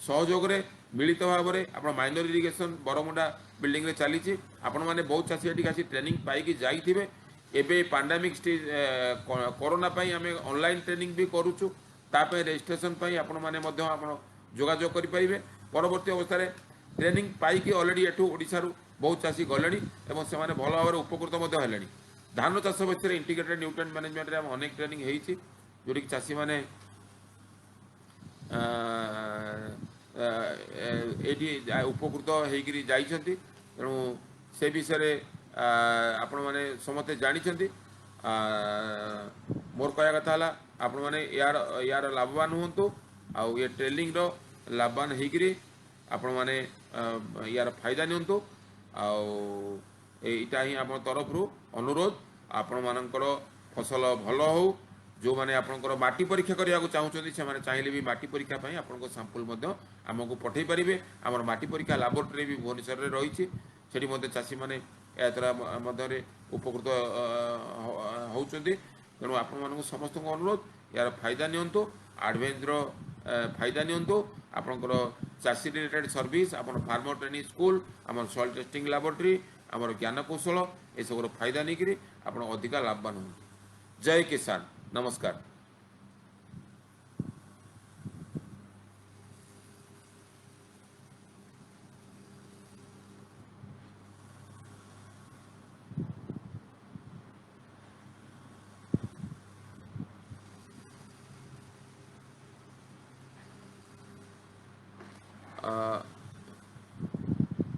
ସହଯୋଗରେ ମିଳିତ ଭାବରେ ଆପଣ ମାଇନର ଇରିଗେସନ୍ ବରମୁଣ୍ଡା ବିଲ୍ଡିଂରେ ଚାଲିଛି। ଆପଣମାନେ ବହୁତ ଚାଷୀ ଏଠିକି ଆସି ଟ୍ରେନିଂ ପାଇକି ଯାଇଥିବେ। ଏବେ ପାଣ୍ଡାମିକ୍ କରୋନା ପାଇଁ ଆମେ ଅନଲାଇନ୍ ଟ୍ରେନିଂ ବି କରୁଛୁ। ତା ପାଇଁ ରେଜିଷ୍ଟ୍ରେସନ୍ ପାଇଁ ଆପଣମାନେ ମଧ୍ୟ ଆପଣ ଯୋଗାଯୋଗ କରିପାରିବେ। ପରବର୍ତ୍ତୀ ଅବସ୍ଥାରେ ଟ୍ରେନିଂ ପାଇକି ଅଲରେଡ଼ି ଏଠୁ ଓଡ଼ିଶାରୁ ବହୁତ ଚାଷୀ ଗଲେଣି ଏବଂ ସେମାନେ ଭଲ ଭାବରେ ଉପକୃତ ମଧ୍ୟ ହେଲେଣି। ଧାନ ଚାଷ ବିଷୟରେ ଇଣ୍ଟିଗ୍ରେଟେଡ୍ ନ୍ୟୁଟ୍ରିଏଣ୍ଟ ମ୍ୟାନେଜମେଣ୍ଟରେ ଆମେ ଅନେକ ଟ୍ରେନିଂ ହେଇଛି, ଯେଉଁଠିକି ଚାଷୀମାନେ ଏଇଠି ଉପକୃତ ହେଇକିରି ଯାଇଛନ୍ତି। ତେଣୁ ସେ ବିଷୟରେ ଆପଣମାନେ ସମସ୍ତେ ଜାଣିଛନ୍ତି। ମୋର କହିବା କଥା ହେଲା, ଆପଣମାନେ ୟାର ଲାଭବାନ ହୁଅନ୍ତୁ ଆଉ ଏ ଟ୍ରେନିଂର ଲାଭବାନ ହେଇକିରି ଆପଣମାନେ ୟାର ଫାଇଦା ନିଅନ୍ତୁ। ଆଉ ଏଇଟା ହିଁ ଆମ ତରଫରୁ ଅନୁରୋଧ, ଆପଣମାନଙ୍କର ଫସଲ ଭଲ ହେଉ, जो मैंने आपंकर माटी परीक्षा करने चाहूँगी से चाहे भी माटी परीक्षा आपण सैंपल आमको पठे पारे। आमर माटी परीक्षा लाबोरेटरी भी भुवनेश्वर में रही से चाषी मैंने द्वारा उपकृत होती। तेणु आपण समस्त अनुरोध यार फायदा नियंतु आडभेन्सर फायदा नियंतु आपणकर चाषी रिलेटेड सर्विस आप फार्मर ट्रेनिंग स्कूल आम सॉइल टेस्टिंग लाबोरेटरी आमर ज्ञानकौशल एसबूर फायदा नहीं आप अधिका लाभवान हूँ। जय किसान नमस्कार।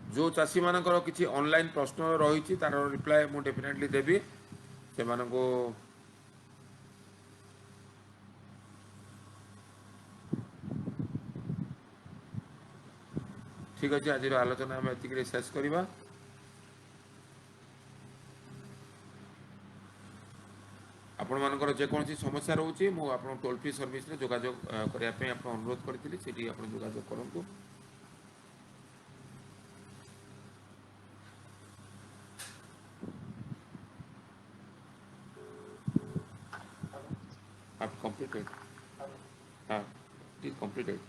जो चाषी मानकर किसी ऑनलाइन प्रश्न रही तार रिप्लाय मु डेफिनेटली देवी से मानको। ठीक अच्छे आज आलोचना आम एतिक शेष करवा। आपण मानकर जेकोसी समस्या रोचे मु आप टोल फ्री सर्विस जोगाजोग करने अनुरोध करी से जोगाजोग करूँ। आप कंप्लीटेड। हाँ, इट इज कंप्लीटेड।